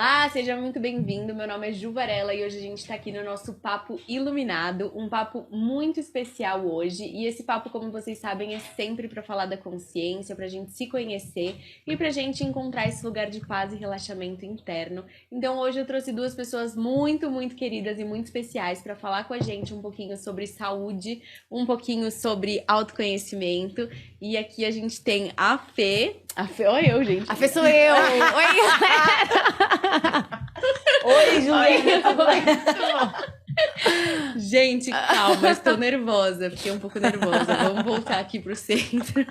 Olá, seja muito bem-vindo. Meu nome é Ju Varela e hoje a gente tá aqui no nosso Papo Iluminado, um papo muito especial hoje. E esse papo, como vocês sabem, é sempre pra falar da consciência, pra gente se conhecer e pra gente encontrar esse lugar de paz e relaxamento interno. Então hoje eu trouxe duas pessoas muito, muito queridas e muito especiais pra falar com a gente um pouquinho sobre saúde, um pouquinho sobre autoconhecimento. E aqui a gente tem a Fê. A Fê, olha eu, gente. A Fê sou eu! Oi, Oi, Juliana! Gente, calma, estou nervosa. Fiquei um pouco nervosa. Vamos voltar aqui pro centro.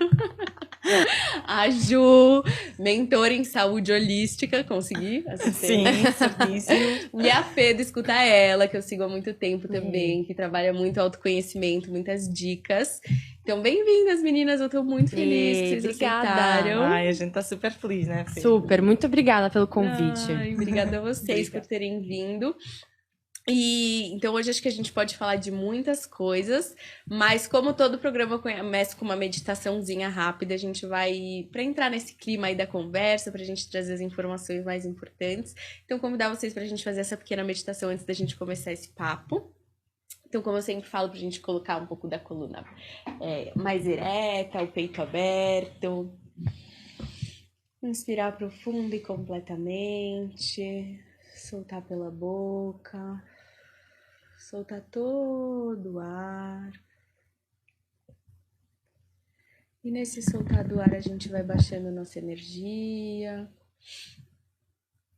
A Ju, mentora em saúde holística, consegui? Sim, certíssimo. E a Fê do Escuta Ela, que eu sigo há muito tempo também, que trabalha muito autoconhecimento, muitas dicas. Então, bem-vindas, meninas. Eu tô muito feliz que vocês aceitaram. Ai, a gente tá super feliz, né, Fê? Super, muito obrigada pelo convite. Ai, obrigada a vocês por terem vindo. E então hoje acho que a gente pode falar de muitas coisas, mas como todo programa começa com uma meditaçãozinha rápida, a gente vai para entrar nesse clima aí da conversa, pra gente trazer as informações mais importantes. Então convidar vocês pra gente fazer essa pequena meditação antes da gente começar esse papo. Então, como eu sempre falo, pra gente colocar um pouco da coluna mais ereta, o peito aberto. Inspirar profundo e completamente. Soltar pela boca. Soltar todo o ar. E nesse soltar do ar a gente vai baixando nossa energia.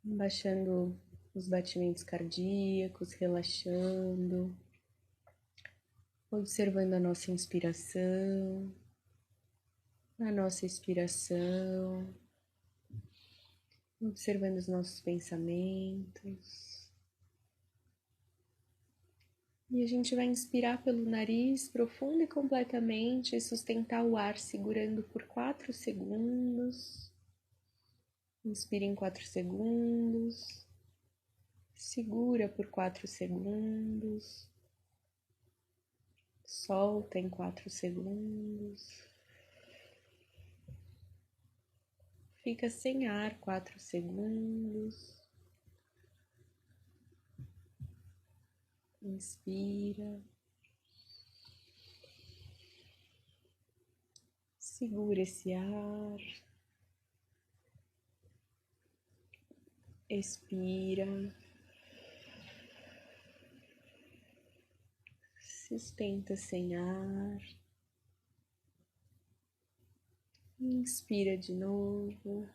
Baixando os batimentos cardíacos, relaxando. Observando a nossa inspiração, a nossa expiração, observando os nossos pensamentos. E a gente vai inspirar pelo nariz profundo e completamente, sustentar o ar segurando por 4 segundos. Inspira em 4 segundos, segura por 4 segundos. Solta em 4 segundos. Fica sem ar 4 segundos. Inspira. Segura esse ar. Expira. Sustenta sem ar. Inspira de novo.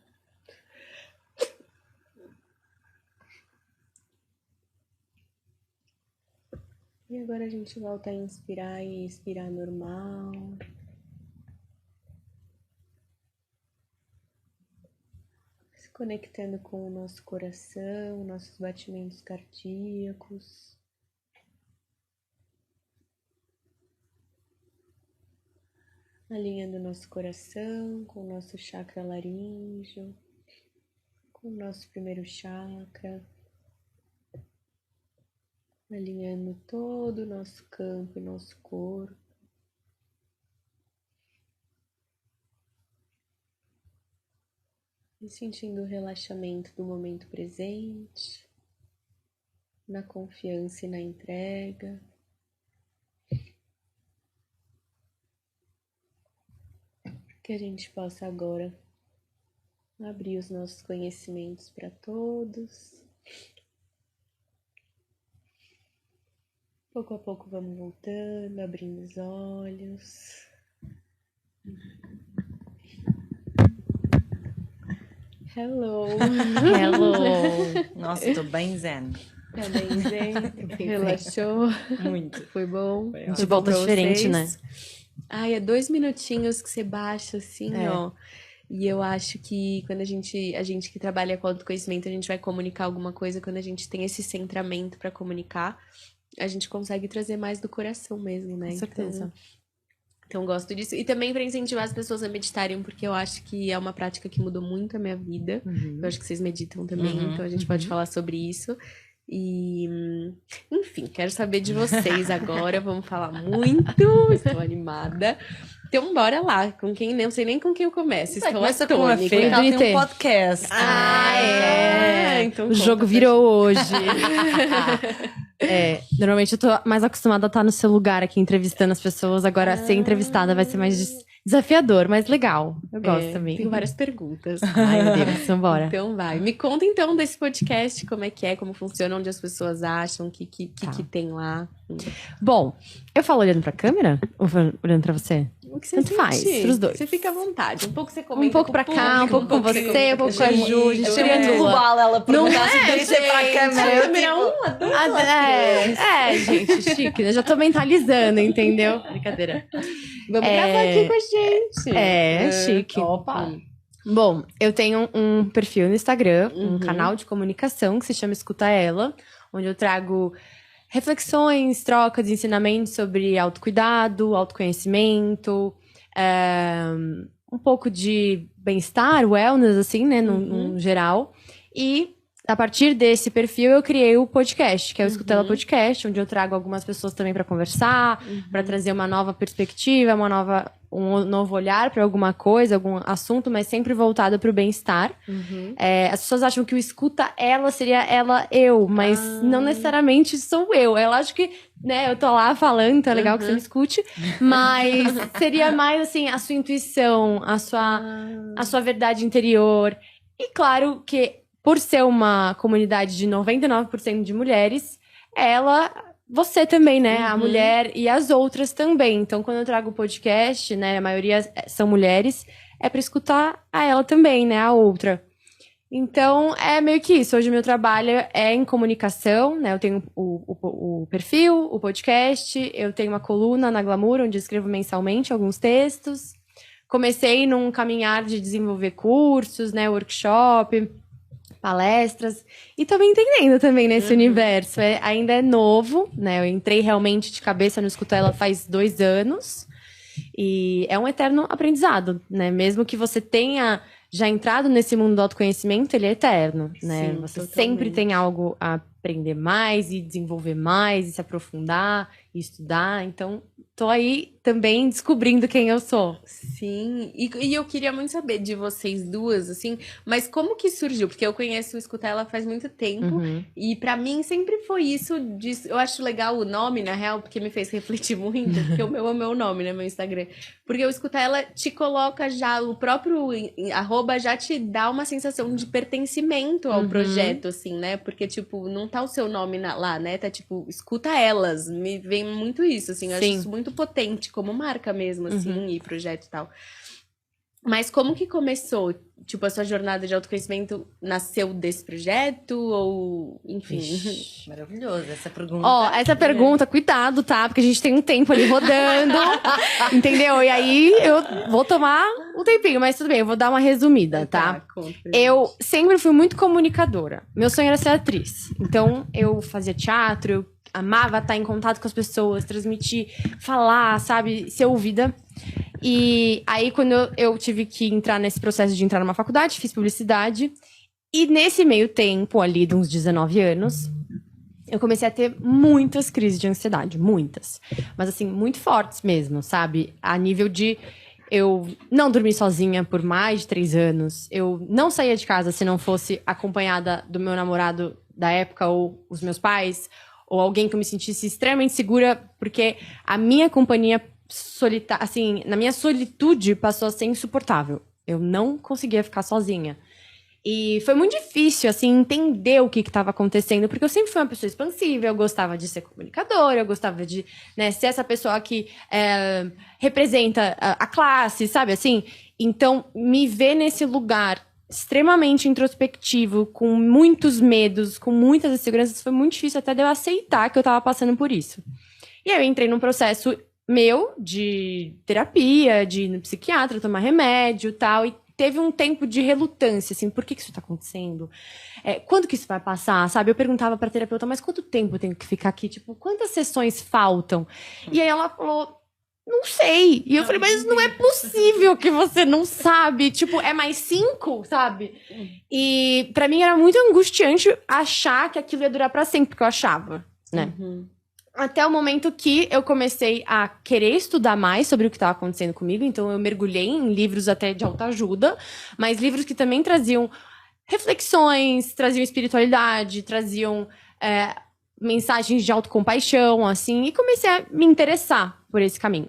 E agora a gente volta a inspirar e expirar normal. Se conectando com o nosso coração, nossos batimentos cardíacos. Alinhando o nosso coração com o nosso chakra laríngeo, com o nosso primeiro chakra, alinhando todo o nosso campo e nosso corpo. E sentindo o relaxamento do momento presente, na confiança e na entrega. Que a gente possa agora abrir os nossos conhecimentos para todos. Pouco a pouco vamos voltando, abrindo os olhos. Hello! Hello! Nossa, tô bem zen. Tá bem, zen? Relaxou? Muito. Foi bom? Foi A gente volta diferente, né? Ai, é 2 minutinhos que você baixa assim, ó. E eu acho que quando a gente que trabalha com autoconhecimento, a gente vai comunicar alguma coisa, quando a gente tem esse centramento pra comunicar, a gente consegue trazer mais do coração mesmo, né? Com certeza. Então gosto disso. E também pra incentivar as pessoas a meditarem, porque eu acho que é uma prática que mudou muito a minha vida. Eu acho que vocês meditam também, então a gente pode falar sobre isso. E, enfim, quero saber de vocês agora. Vamos falar muito. Estou animada. Então, bora lá. Com quem? Não sei nem com quem eu começo. Estou Começa com a Fê, que ela tem um podcast. Ah, é. então O jogo virou hoje. Normalmente eu tô mais acostumada a estar no seu lugar aqui entrevistando as pessoas. Agora, ser entrevistada vai ser mais desafiador, mas legal. Eu gosto também. Tenho várias perguntas. Ai, meu Deus, então bora. Então vai. Me conta então desse podcast, como é que é, como funciona, onde as pessoas acham, o que tem lá. Bom, eu falo olhando pra câmera ou olhando pra você? O que você Tanto faz, sentir. pros dois. Você fica à vontade. Um pouco você comenta Um pouco com pra o público, cá, um pouco com você, um pouco com a Ju. A gente Eu seria queria nua. igual ela perguntar se tem que ser pra gente. câmera. Eu, Câmera tipo, uma, duas. Gente, chique. Eu já tô mentalizando, entendeu? Brincadeira. Vamos gravar aqui com a gente. Chique. Opa. Bom, eu tenho um perfil no Instagram, Uhum. um canal de comunicação que se chama Escuta Ela, onde eu trago reflexões, trocas, ensinamentos sobre autocuidado, autoconhecimento, um pouco de bem-estar, wellness, assim, né, no geral. E a partir desse perfil eu criei o podcast, que é o Escuta Ela Podcast, onde eu trago algumas pessoas também para conversar, para trazer uma nova perspectiva, um novo olhar para alguma coisa, algum assunto, mas sempre voltado para o bem-estar. As pessoas acham que o Escuta Ela seria eu, mas não necessariamente sou eu. Ela acha que, né, eu tô lá falando, então é legal que você me escute, mas seria mais, assim, a sua intuição, a sua verdade interior. E claro que, por ser uma comunidade de 99% de mulheres, você também, né? A mulher e as outras também. Então, quando eu trago o podcast, né? A maioria são mulheres, é pra escutar a ela também, né? A outra. Então, é meio que isso. Hoje o meu trabalho é em comunicação, né? Eu tenho o perfil, o podcast, eu tenho uma coluna na Glamour, onde eu escrevo mensalmente alguns textos. Comecei num caminhar de desenvolver cursos, né? Workshop, palestras, e tô me entendendo também nesse universo. Ainda é novo, né? Eu entrei realmente de cabeça no Escuta Ela faz 2 anos, e é um eterno aprendizado, né? Mesmo que você tenha já entrado nesse mundo do autoconhecimento, ele é eterno, né? Sim, Você totalmente. sempre tem algo a aprender mais, e desenvolver mais, e se aprofundar, e estudar. Então, tô aí também descobrindo quem eu sou. Sim, e eu queria muito saber de vocês duas, assim, mas como que surgiu? Porque eu conheço o Escuta Ela faz muito tempo, e pra mim sempre foi isso, eu acho legal o nome, na real, porque me fez refletir muito, porque o meu é o meu nome, né, meu Instagram, porque o Escuta Ela te coloca já, o próprio arroba já te dá uma sensação de pertencimento ao projeto, assim, né, porque, tipo, não tá o seu nome lá, né, tá tipo, escuta elas, me vem muito isso, assim, eu acho Sim. isso muito potente, como marca mesmo, assim, e projeto e tal. Mas como que começou? Tipo, a sua jornada de autoconhecimento nasceu desse projeto? Ou, enfim... Ixi, maravilhoso essa pergunta. Ó, essa pergunta, cuidado, tá? Porque a gente tem um tempo ali rodando, entendeu? E aí eu vou tomar um tempinho, mas tudo bem, eu vou dar uma resumida, tá? Conta pra Eu gente. sempre fui muito comunicadora. Meu sonho era ser atriz. Então, eu fazia teatro, eu amava estar em contato com as pessoas, transmitir, falar, sabe? Ser ouvida. E aí, quando eu tive que entrar nesse processo de entrar numa faculdade, fiz publicidade. E nesse meio tempo, ali de uns 19 anos, eu comecei a ter muitas crises de ansiedade. Muitas. Mas, assim, muito fortes mesmo, sabe? A nível de... Eu não dormi sozinha por mais de 3 anos. Eu não saía de casa se não fosse acompanhada do meu namorado da época, ou os meus pais, ou alguém que eu me sentisse extremamente segura, porque a minha companhia solitária, assim, na minha solitude, passou a ser insuportável. Eu não conseguia ficar sozinha. E foi muito difícil, assim, entender o que estava acontecendo, porque eu sempre fui uma pessoa expansiva, eu gostava de ser comunicadora, eu gostava de, né, ser essa pessoa que representa a classe, sabe, assim? Então, me ver nesse lugar extremamente introspectivo, com muitos medos, com muitas inseguranças, foi muito difícil até de eu aceitar que eu estava passando por isso. E aí eu entrei num processo meu de terapia, de ir no psiquiatra, tomar remédio e tal, e teve um tempo de relutância, assim, por que isso tá acontecendo? Quando que isso vai passar, sabe? Eu perguntava pra terapeuta, mas quanto tempo eu tenho que ficar aqui? Tipo, quantas sessões faltam? E aí ela falou, não sei. E eu falei, mas não é possível que você não sabe. Tipo, é mais 5, sabe? E pra mim era muito angustiante achar que aquilo ia durar pra sempre, porque eu achava, né? Até o momento que eu comecei a querer estudar mais sobre o que estava acontecendo comigo. Então, eu mergulhei em livros até de autoajuda, mas livros que também traziam reflexões, traziam espiritualidade, traziam mensagens de autocompaixão, assim, e comecei a me interessar por esse caminho.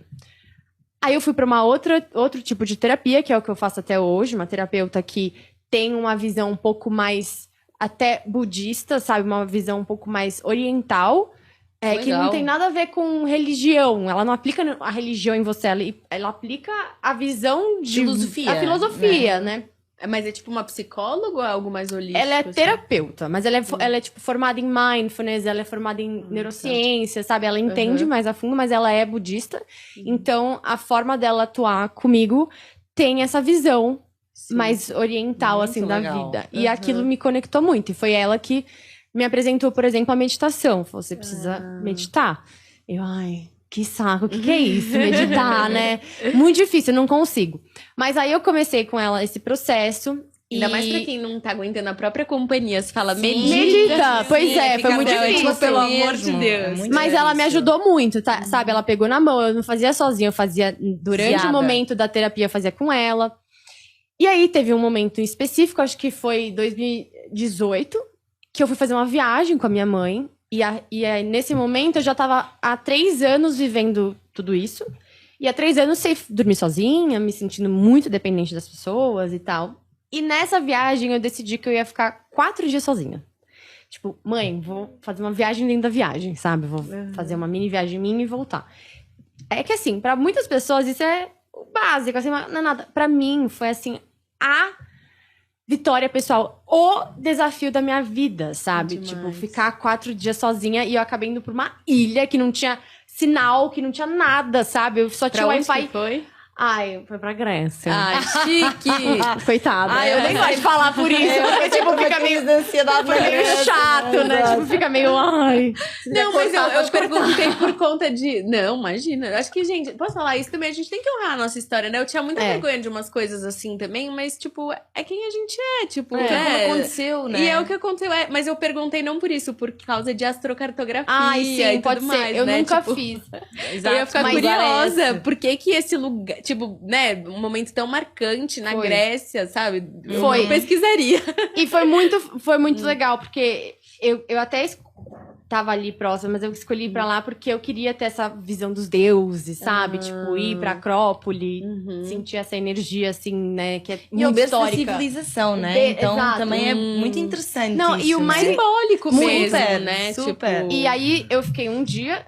Aí eu fui para outro tipo de terapia, que é o que eu faço até hoje, uma terapeuta que tem uma visão um pouco mais até budista, sabe? Uma visão um pouco mais oriental, que não tem nada a ver com religião. Ela não aplica a religião em você, ela aplica a visão de... Filosofia. A filosofia, né? Mas é tipo uma psicóloga ou é algo mais holístico? Ela é assim? terapeuta, mas ela é tipo formada em mindfulness, ela é formada em neurociência, sabe? Ela entende mais a fundo, mas ela é budista. Então, a forma dela atuar comigo tem essa visão mais oriental, Muito assim, legal. da vida. E aquilo me conectou muito. E foi ela que me apresentou, por exemplo, a meditação. Falou, você precisa meditar. Eu, que saco, o que é isso? Meditar, né? Muito difícil, eu não consigo. Mas aí eu comecei com ela esse processo. Ainda mais pra quem não tá aguentando a própria companhia. Você fala, medita. Pois é, foi muito difícil. Pelo amor de Deus. Mas ela me ajudou muito, tá? Sabe? Ela pegou na mão, eu não fazia sozinha, eu fazia durante o momento da terapia, eu fazia com ela. E aí teve um momento específico, acho que foi 2018, que eu fui fazer uma viagem com a minha mãe. E aí, nesse momento, eu já tava há 3 anos vivendo tudo isso. E há 3 anos sem dormir sozinha, me sentindo muito dependente das pessoas e tal. E nessa viagem, eu decidi que eu ia ficar 4 dias sozinha. Tipo, mãe, vou fazer uma viagem dentro da viagem, sabe? Vou fazer uma mini viagem minha e voltar. É que assim, pra muitas pessoas isso é o básico, assim, não é nada. Pra mim, foi assim, a vitória pessoal, o desafio da minha vida, sabe? Tipo, ficar 4 dias sozinha e eu acabei indo pra uma ilha que não tinha sinal, que não tinha nada, sabe? Eu só tinha Wi-Fi. Foi? Foi pra Grécia. Chique! Coitada. Eu nem gosto de falar por isso, porque, tipo, fica meio... Foi meio chato, né? Tipo, fica meio... Não, mas eu perguntei por conta de... Não, imagina. Eu acho que, gente... Posso falar isso também? A gente tem que honrar a nossa história, né? Eu tinha muita vergonha de umas coisas assim também, mas, tipo, é quem a gente é, tipo... Como aconteceu, né? E é o que aconteceu. Mas eu perguntei não por isso, por causa de astrocartografia sim, e pode tudo ser. mais, Eu né? nunca tipo, fiz. Eu ia ficar curiosa. Por que esse lugar... Tipo, né? Um momento tão marcante na Grécia, sabe? Eu pesquisaria. E foi muito legal, porque eu até tava ali próxima, mas eu escolhi ir pra lá porque eu queria ter essa visão dos deuses, sabe? Tipo, ir pra Acrópole, sentir essa energia, assim, né? Que é muito histórica. E civilização, né? Então, exato. também é muito interessante Não, isso, e o mais simbólico mesmo, né? Super. Tipo... E aí, eu fiquei um dia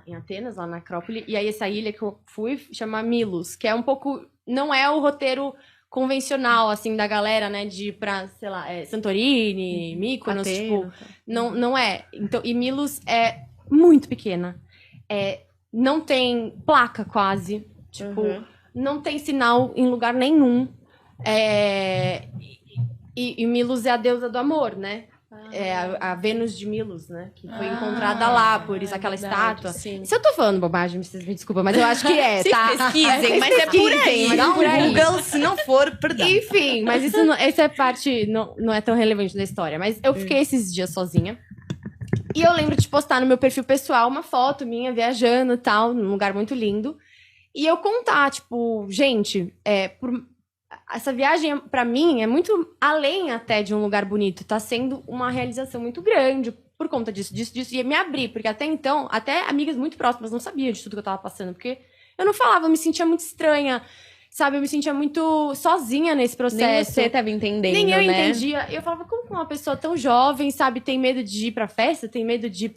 em Atenas, lá na Acrópole, e aí essa ilha que eu fui chama Milos, que é um pouco... Não é o roteiro convencional, assim, da galera, né, de ir pra, sei lá, Santorini, Mykonos, tipo, não é. Então, e Milos é muito pequena. Não tem placa, quase. Tipo, não tem sinal em lugar nenhum. E Milos é a deusa do amor, né? É a Vênus de Milos, né? Que foi encontrada lá, por isso, aquela estátua. Sim. Se eu tô falando bobagem, vocês me desculpem, mas eu acho que tá? Pesquisem, mas é por aí. Mas Dá um por aí. Google, se não for, perdão. Enfim, mas essa parte não é tão relevante da história. Mas eu fiquei esses dias sozinha. E eu lembro de postar no meu perfil pessoal uma foto minha viajando e tal, num lugar muito lindo. E eu contar, tipo, gente, essa viagem, pra mim, é muito além até de um lugar bonito. Tá sendo uma realização muito grande por conta disso. E me abrir, porque até então, até amigas muito próximas não sabiam de tudo que eu tava passando. Porque eu não falava, eu me sentia muito estranha, sabe? Eu me sentia muito sozinha nesse processo. Nem você tava entendendo, Nem eu né? entendia. Eu falava, como que uma pessoa tão jovem, sabe, tem medo de ir pra festa, tem medo de,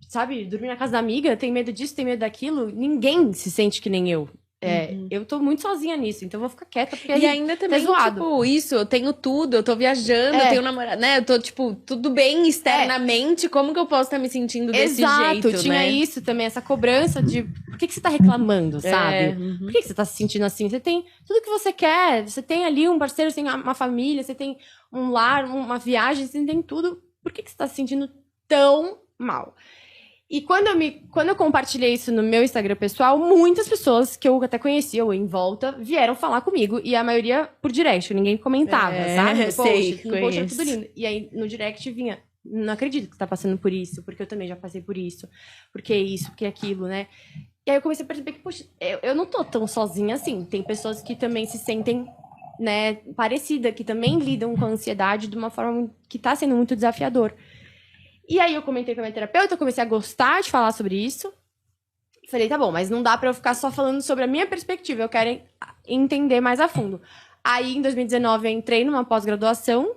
sabe, dormir na casa da amiga, tem medo disso, tem medo daquilo. Ninguém se sente que nem eu. Eu tô muito sozinha nisso, então eu vou ficar quieta, porque E ainda também, tipo, isso, eu tenho tudo, eu tô viajando, eu tenho namorado, né? Eu tô, tipo, tudo bem externamente, como que eu posso estar me sentindo desse jeito, Exato, tinha né? isso também, essa cobrança de por que você tá reclamando, sabe? Por que você tá se sentindo assim? Você tem tudo que você quer, você tem ali um parceiro, você tem uma família, você tem um lar, uma viagem, você tem tudo. Por que você tá se sentindo tão mal? E quando eu compartilhei isso no meu Instagram pessoal, muitas pessoas que eu até conhecia ou em volta vieram falar comigo. E a maioria por direct, ninguém comentava, sabe? No post é tudo lindo. E aí no direct vinha, não acredito que você tá passando por isso, porque eu também já passei por isso. Porque isso, porque aquilo, né? E aí eu comecei a perceber que, poxa, eu não tô tão sozinha assim. Tem pessoas que também se sentem né, parecida, que também lidam com a ansiedade de uma forma que tá sendo muito desafiador. E aí eu comentei com a minha terapeuta, eu comecei a gostar de falar sobre isso. Falei, tá bom, mas não dá pra eu ficar só falando sobre a minha perspectiva, eu quero entender mais a fundo. Aí, em 2019, eu entrei numa pós-graduação,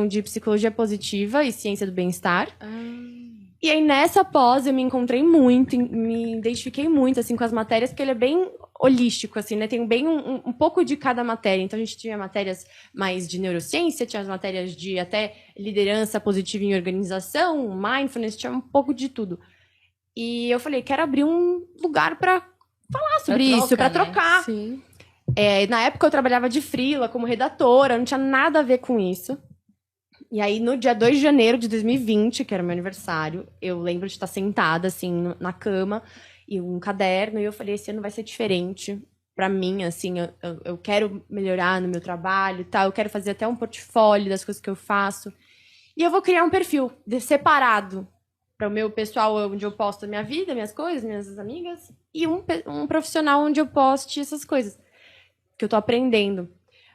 de psicologia positiva e ciência do bem-estar. E aí, nessa pós, eu me encontrei muito, me identifiquei muito, assim, com as matérias, porque ele é bem holístico, assim, né? Tem bem um pouco de cada matéria. Então, a gente tinha matérias mais de neurociência, tinha as matérias de até liderança positiva em organização, mindfulness, tinha um pouco de tudo. E eu falei, quero abrir um lugar pra falar sobre isso, pra trocar. Sim. Na época, eu trabalhava de freela, como redatora, não tinha nada a ver com isso. E aí, no dia 2 de janeiro de 2020, que era meu aniversário, eu lembro de estar sentada, assim, na cama, e um caderno, e eu falei, esse ano vai ser diferente pra mim, assim, eu quero melhorar no meu trabalho e tal, eu quero fazer até um portfólio das coisas que eu faço. E eu vou criar um perfil separado para o meu pessoal, onde eu posto a minha vida, minhas coisas, minhas amigas, e um profissional onde eu poste essas coisas que eu tô aprendendo.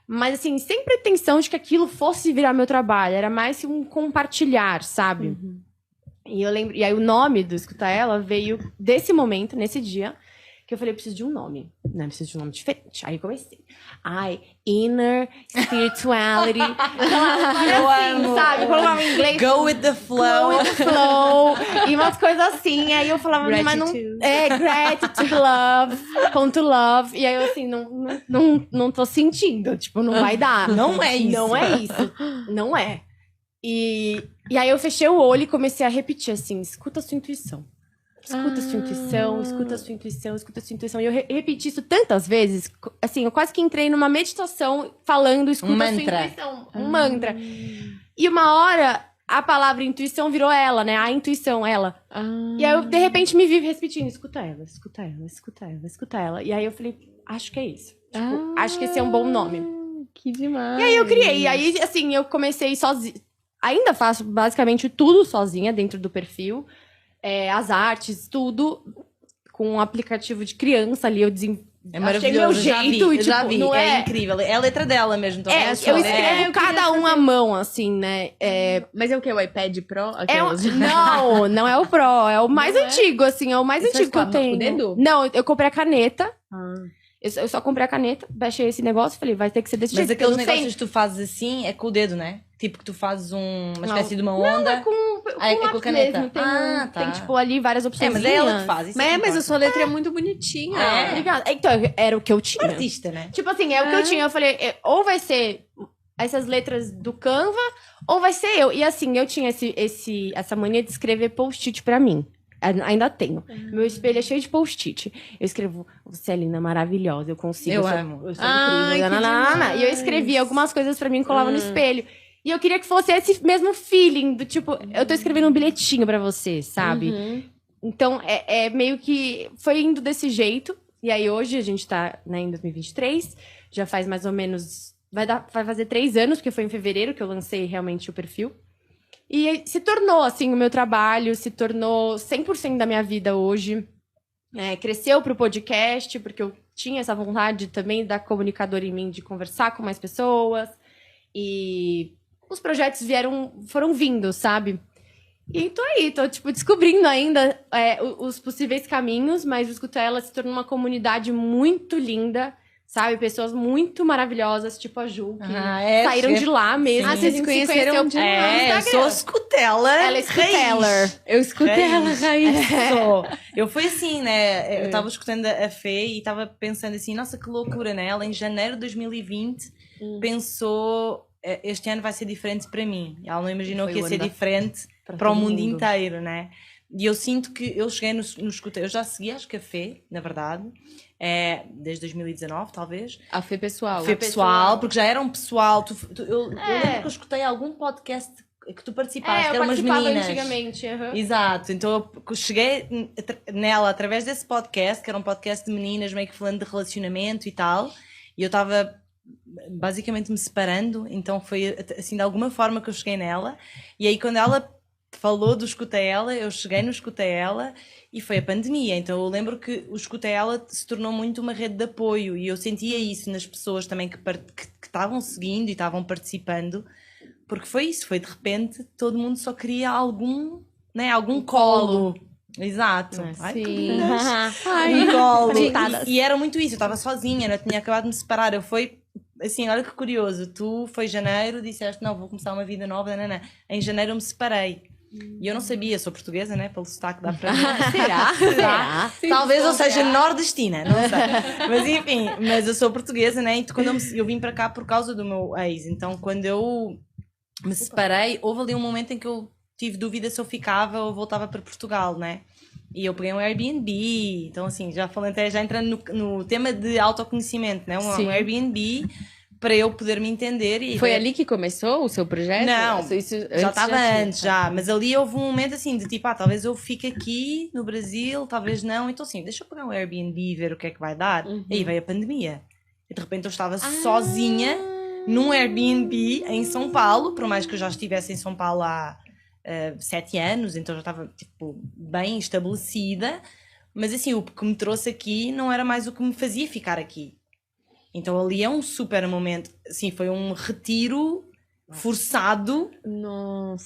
Mas, assim, sem pretensão de que aquilo fosse virar meu trabalho. Era mais um compartilhar, sabe? Uhum. E eu lembro... E aí, o nome do Escuta Ela veio desse momento, nesse dia, que eu falei, eu preciso de um nome. Né? Eu preciso de um nome diferente. Aí, comecei. Inner Spirituality. Eu amo. Sabe? Falava em inglês. Go with the flow. Go with the flow. E umas coisas assim. Aí eu falava, mas não... Gratitude, love, ponto love. E aí eu, assim, não tô sentindo. Tipo, não vai dar. Não é isso. Não é isso. Não é. E aí eu fechei o olho e comecei a repetir, assim, escuta a sua intuição. Escuta a sua intuição, escuta a sua intuição, escuta a sua intuição. E eu repeti isso tantas vezes, assim, eu quase que entrei numa meditação falando escuta a sua intuição. Um mantra. E uma hora, a palavra intuição virou ela, né? A intuição, ela. E aí eu, de repente, me vi repetindo, escuta ela, escuta ela, escuta ela, escuta ela. E aí eu falei, acho que é isso. Tipo, acho que esse é um bom nome. Que demais. E aí eu criei. E aí, assim, eu comecei sozinha. Ainda faço basicamente tudo sozinha dentro do perfil. As artes, tudo com um aplicativo de criança ali, eu É maravilhoso, meu jeito, eu já vi, não é incrível. É a letra dela mesmo. Então eu escrevo cada um à mão, assim, né? Mas é o quê? O iPad Pro? Não é o Pro, é o mais antigo, assim, é o mais Você antigo que eu faz com o tenho. dedo? Não, eu comprei a caneta. Eu só comprei a caneta, baixei esse negócio e falei, vai ter que ser desse Mas jeito. aqueles negócios que tu fazes assim, é com o dedo, né? Tipo que tu fazes uma espécie de uma onda. Não, é com com caneta. mesmo. Tá. Tem, tipo, ali várias opções. Mas é ela que faz. Isso Mas a sua letra é muito bonitinha. Obrigada. Então, era o que eu tinha. Artista, né? Tipo assim, é o que eu tinha. Eu falei, ou vai ser essas letras do Canva, ou vai ser eu. E assim, eu tinha essa mania de escrever post-it pra mim. Ainda tenho. Meu espelho é cheio de post-it. Eu escrevo, você é linda, maravilhosa, eu consigo. Eu amo. Eu sou incrível. E eu escrevia algumas coisas pra mim e colava no espelho. E eu queria que fosse esse mesmo feeling do tipo, eu tô escrevendo um bilhetinho pra você, sabe? Então, meio que foi indo desse jeito. E aí, hoje, a gente tá, né, em 2023. Já faz mais ou menos... Vai fazer 3 anos, porque foi em fevereiro que eu lancei realmente o perfil. E se tornou, assim, o meu trabalho. Se tornou 100% da minha vida hoje. Cresceu pro podcast, porque eu tinha essa vontade também da comunicadora em mim de conversar com mais pessoas. E os projetos foram vindo, sabe? E tô aí, tipo, descobrindo ainda os possíveis caminhos, mas o Escuta Ela se tornou uma comunidade muito linda, sabe? Pessoas muito maravilhosas, tipo a Ju, que saíram de lá mesmo. Vocês se conheceram de lá. Eu sou escutela. Ela é escuteller. Eu escutei ela, Raiz. Eu fui assim, né? Eu tava escutando a Fê e tava pensando assim, nossa, que loucura, né? Ela em janeiro de 2020 pensou... Este ano vai ser diferente para mim. Ela não imaginou que ia ser diferente para o mundo inteiro, né? E eu sinto que eu cheguei no escuta. Eu já segui, acho que a Fê, na verdade, desde 2019, talvez. A Fê pessoal. Fê pessoal, porque já era um pessoal. Eu lembro que eu escutei algum podcast que tu participaste, que eram umas meninas. Antigamente. Exato. Então eu cheguei nela através desse podcast, que era um podcast de meninas, meio que falando de relacionamento e tal. E eu estava basicamente me separando, então foi assim de alguma forma que eu cheguei nela. E aí quando ela falou do Escuta Ela, eu cheguei no Escuta Ela e foi a pandemia. Então eu lembro que o Escuta Ela se tornou muito uma rede de apoio e eu sentia isso nas pessoas também que estavam seguindo e estavam participando, porque foi isso, foi de repente todo mundo só queria algum colo. Exato. Ai, que lindas. Um colo. E era muito isso, eu estava sozinha, eu tinha acabado de me separar, assim, olha que curioso, tu foi janeiro, disseste, não, vou começar uma vida nova, nanana. Em janeiro eu me separei. E eu não sabia, sou portuguesa, né? Pelo sotaque dá para ver. Será? Talvez eu seja nordestina, não sei. Mas enfim, mas eu sou portuguesa, né? Então quando eu vim para cá por causa do meu ex. Então quando eu me separei, houve ali um momento em que eu tive dúvida se eu ficava ou voltava para Portugal, né? E eu peguei um Airbnb. Então assim, já entrando no tema de autoconhecimento, né? Um Airbnb para eu poder me entender. E foi ali que começou o seu projeto? Não, já estava antes, mas ali houve um momento assim de tipo, talvez eu fique aqui no Brasil, talvez não, então assim, deixa eu pegar um Airbnb e ver o que é que vai dar. E aí veio a pandemia e de repente eu estava sozinha num Airbnb em São Paulo, por mais que eu já estivesse em São Paulo há 7 anos, então já estava tipo bem estabelecida, mas assim, o que me trouxe aqui não era mais o que me fazia ficar aqui. Então ali é um super momento, assim, foi um retiro forçado,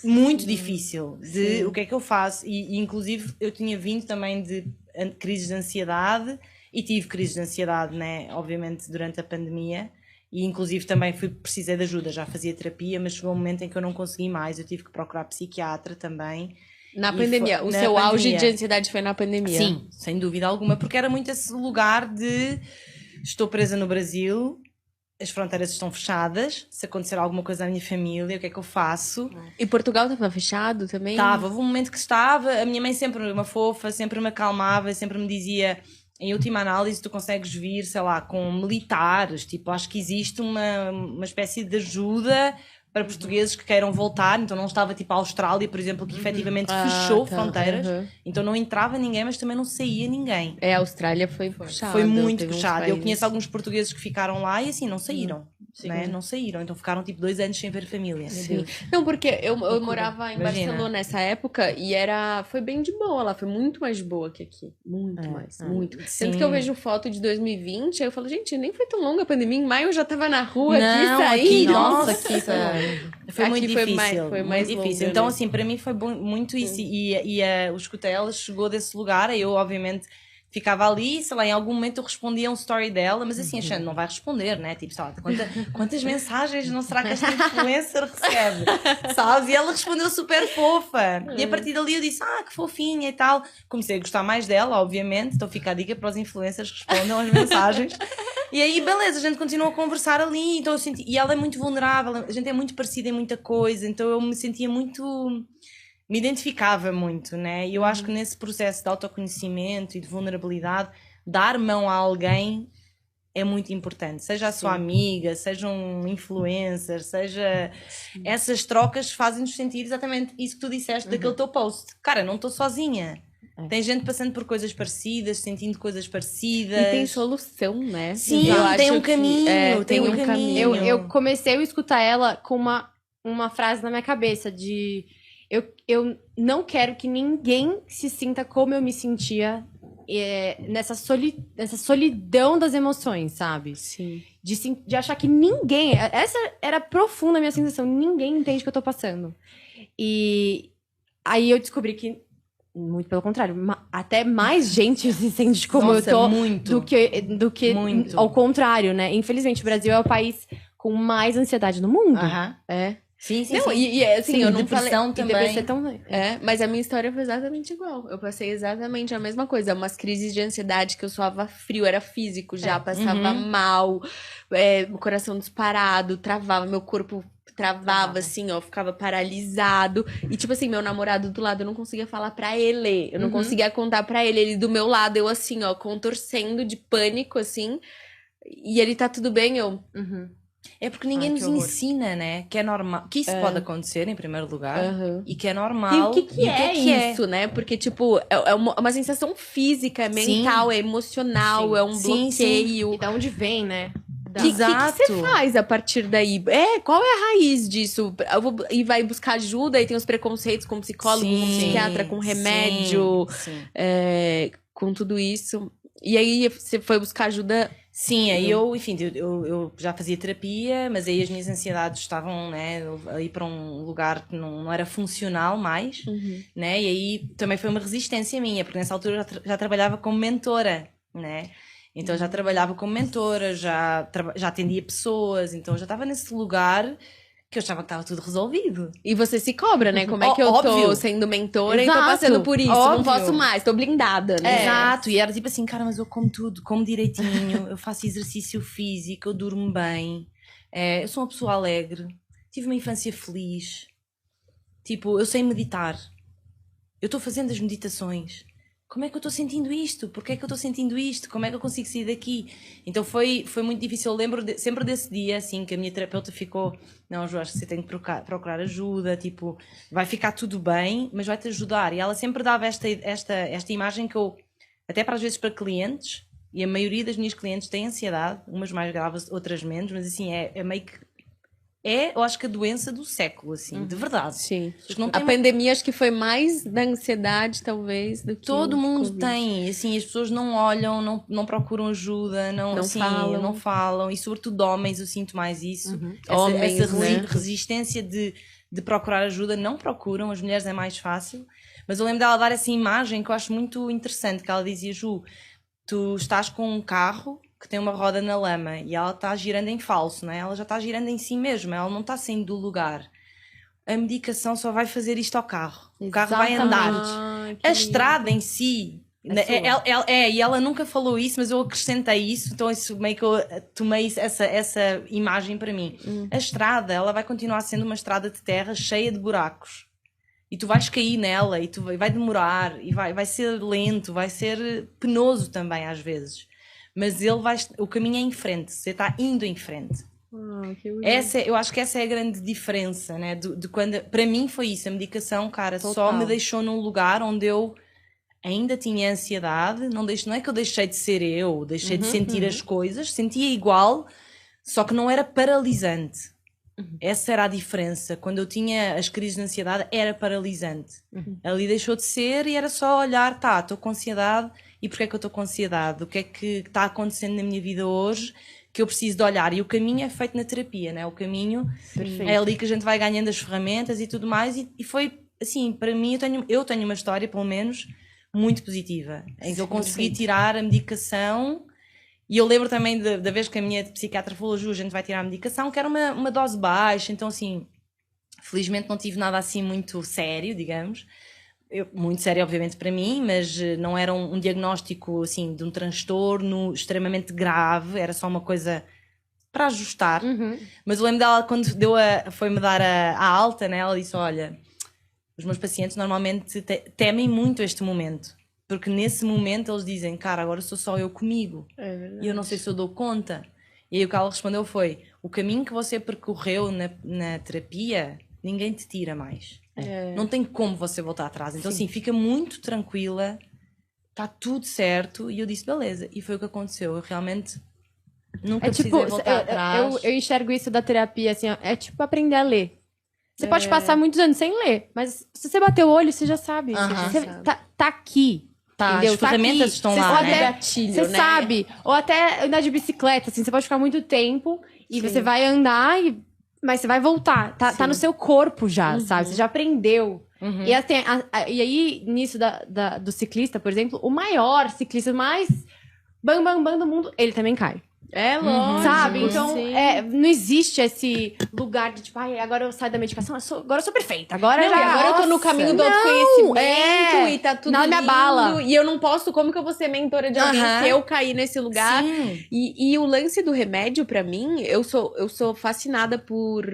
muito difícil, de o que é que eu faço, e inclusive eu tinha vindo também de crises de ansiedade, e tive crises de ansiedade, né, obviamente durante a pandemia, e inclusive também precisei de ajuda, já fazia terapia, mas chegou um momento em que eu não consegui mais, eu tive que procurar psiquiatra também. Na pandemia, o seu auge de ansiedade foi na pandemia? Sim, sem dúvida alguma, porque era muito esse lugar de... Estou presa no Brasil, as fronteiras estão fechadas, se acontecer alguma coisa à minha família, o que é que eu faço? E Portugal estava fechado também? Estava, houve um momento que estava, a minha mãe sempre uma fofa, sempre me acalmava, sempre me dizia, em última análise tu consegues vir, sei lá, com militares, tipo, acho que existe uma espécie de ajuda para portugueses que queiram voltar, então não estava tipo a Austrália, por exemplo, que efetivamente fechou fronteiras, então não entrava ninguém, mas também não saía ninguém. A Austrália foi puxado. Foi muito puxado. Eu conheço alguns portugueses que ficaram lá e assim, não saíram. Né? Não saíram, então ficaram tipo 2 anos sem ver família. Sim. Não, porque eu morava em Barcelona nessa época e foi bem de boa lá, foi muito mais de boa que aqui. Muito mais. Tanto que eu vejo foto de 2020, aí eu falo, gente, nem foi tão longa a pandemia, em maio eu já tava na rua aqui saindo. Nossa, aqui foi muito difícil. Foi mais difícil. Longa, então, né? assim, para mim foi muito isso. E o Escuta Ela chegou desse lugar, aí eu, obviamente, ficava ali, sei lá, em algum momento eu respondia a um story dela, mas assim, achando, não vai responder, né? Tipo, sei lá, quantas mensagens não será que esta influencer recebe? Sabes? E ela respondeu super fofa. E a partir dali eu disse, que fofinha e tal. Comecei a gostar mais dela, obviamente, então fica a dica para os influencers que respondam as mensagens. E aí, beleza, a gente continua a conversar ali, então eu senti... E ela é muito vulnerável, a gente é muito parecida em muita coisa, então eu me sentia muito... Me identificava muito, né? E eu acho que nesse processo de autoconhecimento e de vulnerabilidade, dar mão a alguém é muito importante. Seja a sua amiga, seja um influencer, seja... Essas trocas fazem-nos sentir exatamente isso que tu disseste daquele teu post. Cara, não estou sozinha. Tem gente passando por coisas parecidas, sentindo coisas parecidas. E tem solução, né? Sim, tem um caminho. Tem um caminho. Eu comecei a escutar ela com uma frase na minha cabeça de... Eu não quero que ninguém se sinta como eu me sentia nessa solidão das emoções, sabe? Sim. De achar que ninguém... Essa era profunda a minha sensação. Ninguém entende o que eu tô passando. E aí eu descobri que, muito pelo contrário, até mais gente se sente como eu tô do que muito. Ao contrário, né? Infelizmente, o Brasil é o país com mais ansiedade no mundo. É. Sim. E assim, eu não falei... também. Mas a minha história foi exatamente igual. Eu passei exatamente a mesma coisa. Umas crises de ansiedade que eu suava frio, era físico já, passava mal, o coração disparado, travava, meu corpo travava assim, ó, ficava paralisado. E tipo assim, meu namorado do lado, eu não conseguia falar pra ele. Eu não conseguia contar pra ele. Ele do meu lado, eu assim, ó, contorcendo de pânico, assim. E ele tá tudo bem, eu... É porque ninguém nos ensina, né? Que é normal. Que isso pode acontecer, em primeiro lugar. E que é normal. E o que é isso, né? Porque, tipo, é uma sensação física, é mental, é emocional, é um bloqueio. E de onde vem, né? O que você faz a partir daí? Qual é a raiz disso? E vai buscar ajuda e tem os preconceitos com psicólogo, com psiquiatra, com remédio, com tudo isso. E aí você foi buscar ajuda? Sim, aí eu já fazia terapia, mas aí as minhas ansiedades estavam, né, a ir para um lugar que não era funcional mais, né, e aí também foi uma resistência minha, porque nessa altura eu já trabalhava como mentora, né, então já trabalhava como mentora, já atendia pessoas, então já estava nesse lugar que eu achava que estava tudo resolvido. E você se cobra, né? Como é que eu tô sendo mentora e tô passando por isso? Não posso mais, tô blindada, né? Exato, e era tipo assim, cara, mas eu como tudo, como direitinho, eu faço exercício físico, eu durmo bem, eu sou uma pessoa alegre, tive uma infância feliz, tipo, eu sei meditar, eu estou fazendo as meditações. Como é que eu estou sentindo isto? Porquê é que eu estou sentindo isto? Como é que eu consigo sair daqui? Então foi muito difícil. Eu lembro sempre desse dia, assim, que a minha terapeuta ficou... Não, Ju, acho que você tem que procurar ajuda. Tipo, vai ficar tudo bem, mas vai-te ajudar. E ela sempre dava esta imagem que eu... Até para às vezes para clientes, e a maioria das minhas clientes tem ansiedade, umas mais graves, outras menos, mas assim, é meio que... eu acho que a doença do século, assim, de verdade. Sim. A pandemia acho que foi mais da ansiedade, talvez, do que todo mundo COVID. tem, assim, as pessoas não olham, não procuram ajuda, não falam, e sobretudo homens, eu sinto mais isso. Essa resistência de procurar ajuda, não procuram, as mulheres é mais fácil. Mas eu lembro dela dar essa imagem que eu acho muito interessante, que ela dizia, Ju, tu estás com um carro que tem uma roda na lama e ela está girando em falso, né? Ela já está girando em si mesma, ela não está saindo do lugar. A medicação só vai fazer isto ao carro. O carro vai andar. A estrada em si... e ela nunca falou isso, mas eu acrescentei isso, então isso meio que eu tomei essa imagem para mim. A estrada, ela vai continuar sendo uma estrada de terra cheia de buracos. E tu vais cair nela, e vai demorar, e vai ser lento, vai ser penoso também às vezes. Mas o caminho é em frente, você está indo em frente. Eu acho que essa é a grande diferença, né? De quando, para mim foi isso, a medicação, cara, só me deixou num lugar onde eu ainda tinha ansiedade, não é que eu deixei de ser eu, deixei de sentir as coisas, sentia igual, só que não era paralisante. Essa era a diferença. Quando eu tinha as crises de ansiedade, era paralisante. Ali deixou de ser e era só olhar, estou com ansiedade. E porquê é que eu estou com ansiedade? O que é que está acontecendo na minha vida hoje que eu preciso de olhar? E o caminho é feito na terapia, né? O caminho é ali que a gente vai ganhando as ferramentas e tudo mais. E foi, assim, para mim, eu tenho uma história, pelo menos, muito positiva. Em que eu consegui tirar a medicação. E eu lembro também da vez que a minha psiquiatra falou, Ju, a gente vai tirar a medicação, que era uma dose baixa. Então, assim, felizmente não tive nada assim muito sério, digamos. Muito sério, obviamente, para mim, mas não era um diagnóstico, assim, de um transtorno extremamente grave. Era só uma coisa para ajustar. Mas eu lembro dela, quando foi-me dar a alta, né? Ela disse, olha, os meus pacientes normalmente temem muito este momento. Porque nesse momento eles dizem, cara, agora sou só eu comigo. E eu não sei se eu dou conta. E aí o que ela respondeu foi, o caminho que você percorreu na terapia, ninguém te tira mais. Não tem como você voltar atrás. Então assim, fica muito tranquila, está tudo certo. E eu disse, beleza. E foi o que aconteceu. Eu realmente nunca precisei voltar atrás. Eu enxergo isso da terapia, assim, é tipo aprender a ler. Você pode passar muitos anos sem ler, mas se você bater o olho, você já sabe. Você tá aqui. Entendeu? As ferramentas estão lá, né? Gatilho, você sabe. Ou até andar de bicicleta, assim, você pode ficar muito tempo e você vai andar, mas você vai voltar. Tá no seu corpo já, sabe? Você já aprendeu. E, assim, e aí, nisso do ciclista, por exemplo, o maior ciclista, mais bam do mundo, ele também cai. É lógico. Sabe? Então, não existe esse lugar de tipo, agora eu saio da medicação, agora eu sou perfeita. Agora eu tô no caminho do autoconhecimento e tá tudo na minha bala. E eu não posso, como que eu vou ser mentora de alguém se eu cair nesse lugar? E o lance do remédio, pra mim, eu sou fascinada por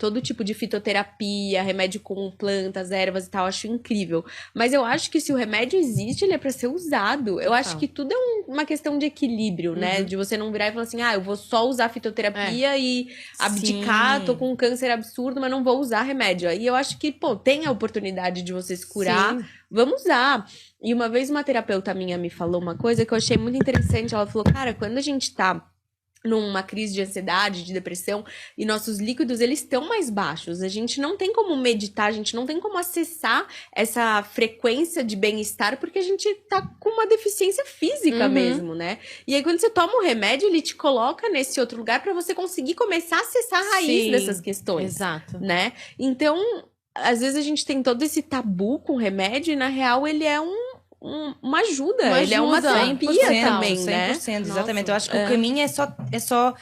todo tipo de fitoterapia, remédio com plantas, ervas e tal, acho incrível. Mas eu acho que se o remédio existe, ele é pra ser usado. Eu acho que tudo é uma questão de equilíbrio, né? De você não virar e falar assim, eu vou só usar fitoterapia e abdicar, tô com um câncer absurdo, mas não vou usar remédio. E eu acho que, tem a oportunidade de você se curar, vamos usar. E uma vez uma terapeuta minha me falou uma coisa que eu achei muito interessante, ela falou, cara, quando a gente tá numa crise de ansiedade, de depressão, e nossos líquidos, eles estão mais baixos. A gente não tem como meditar, a gente não tem como acessar essa frequência de bem-estar, porque a gente tá com uma deficiência física mesmo, né? E aí, quando você toma o remédio, ele te coloca nesse outro lugar pra você conseguir começar a acessar a raiz Sim, dessas questões. Exato. Né? Então, às vezes a gente tem todo esse tabu com o remédio, e na real ele é uma ajuda, ele é uma terapia 100%, também, 100%, né? exatamente. Eu acho que o caminho é só.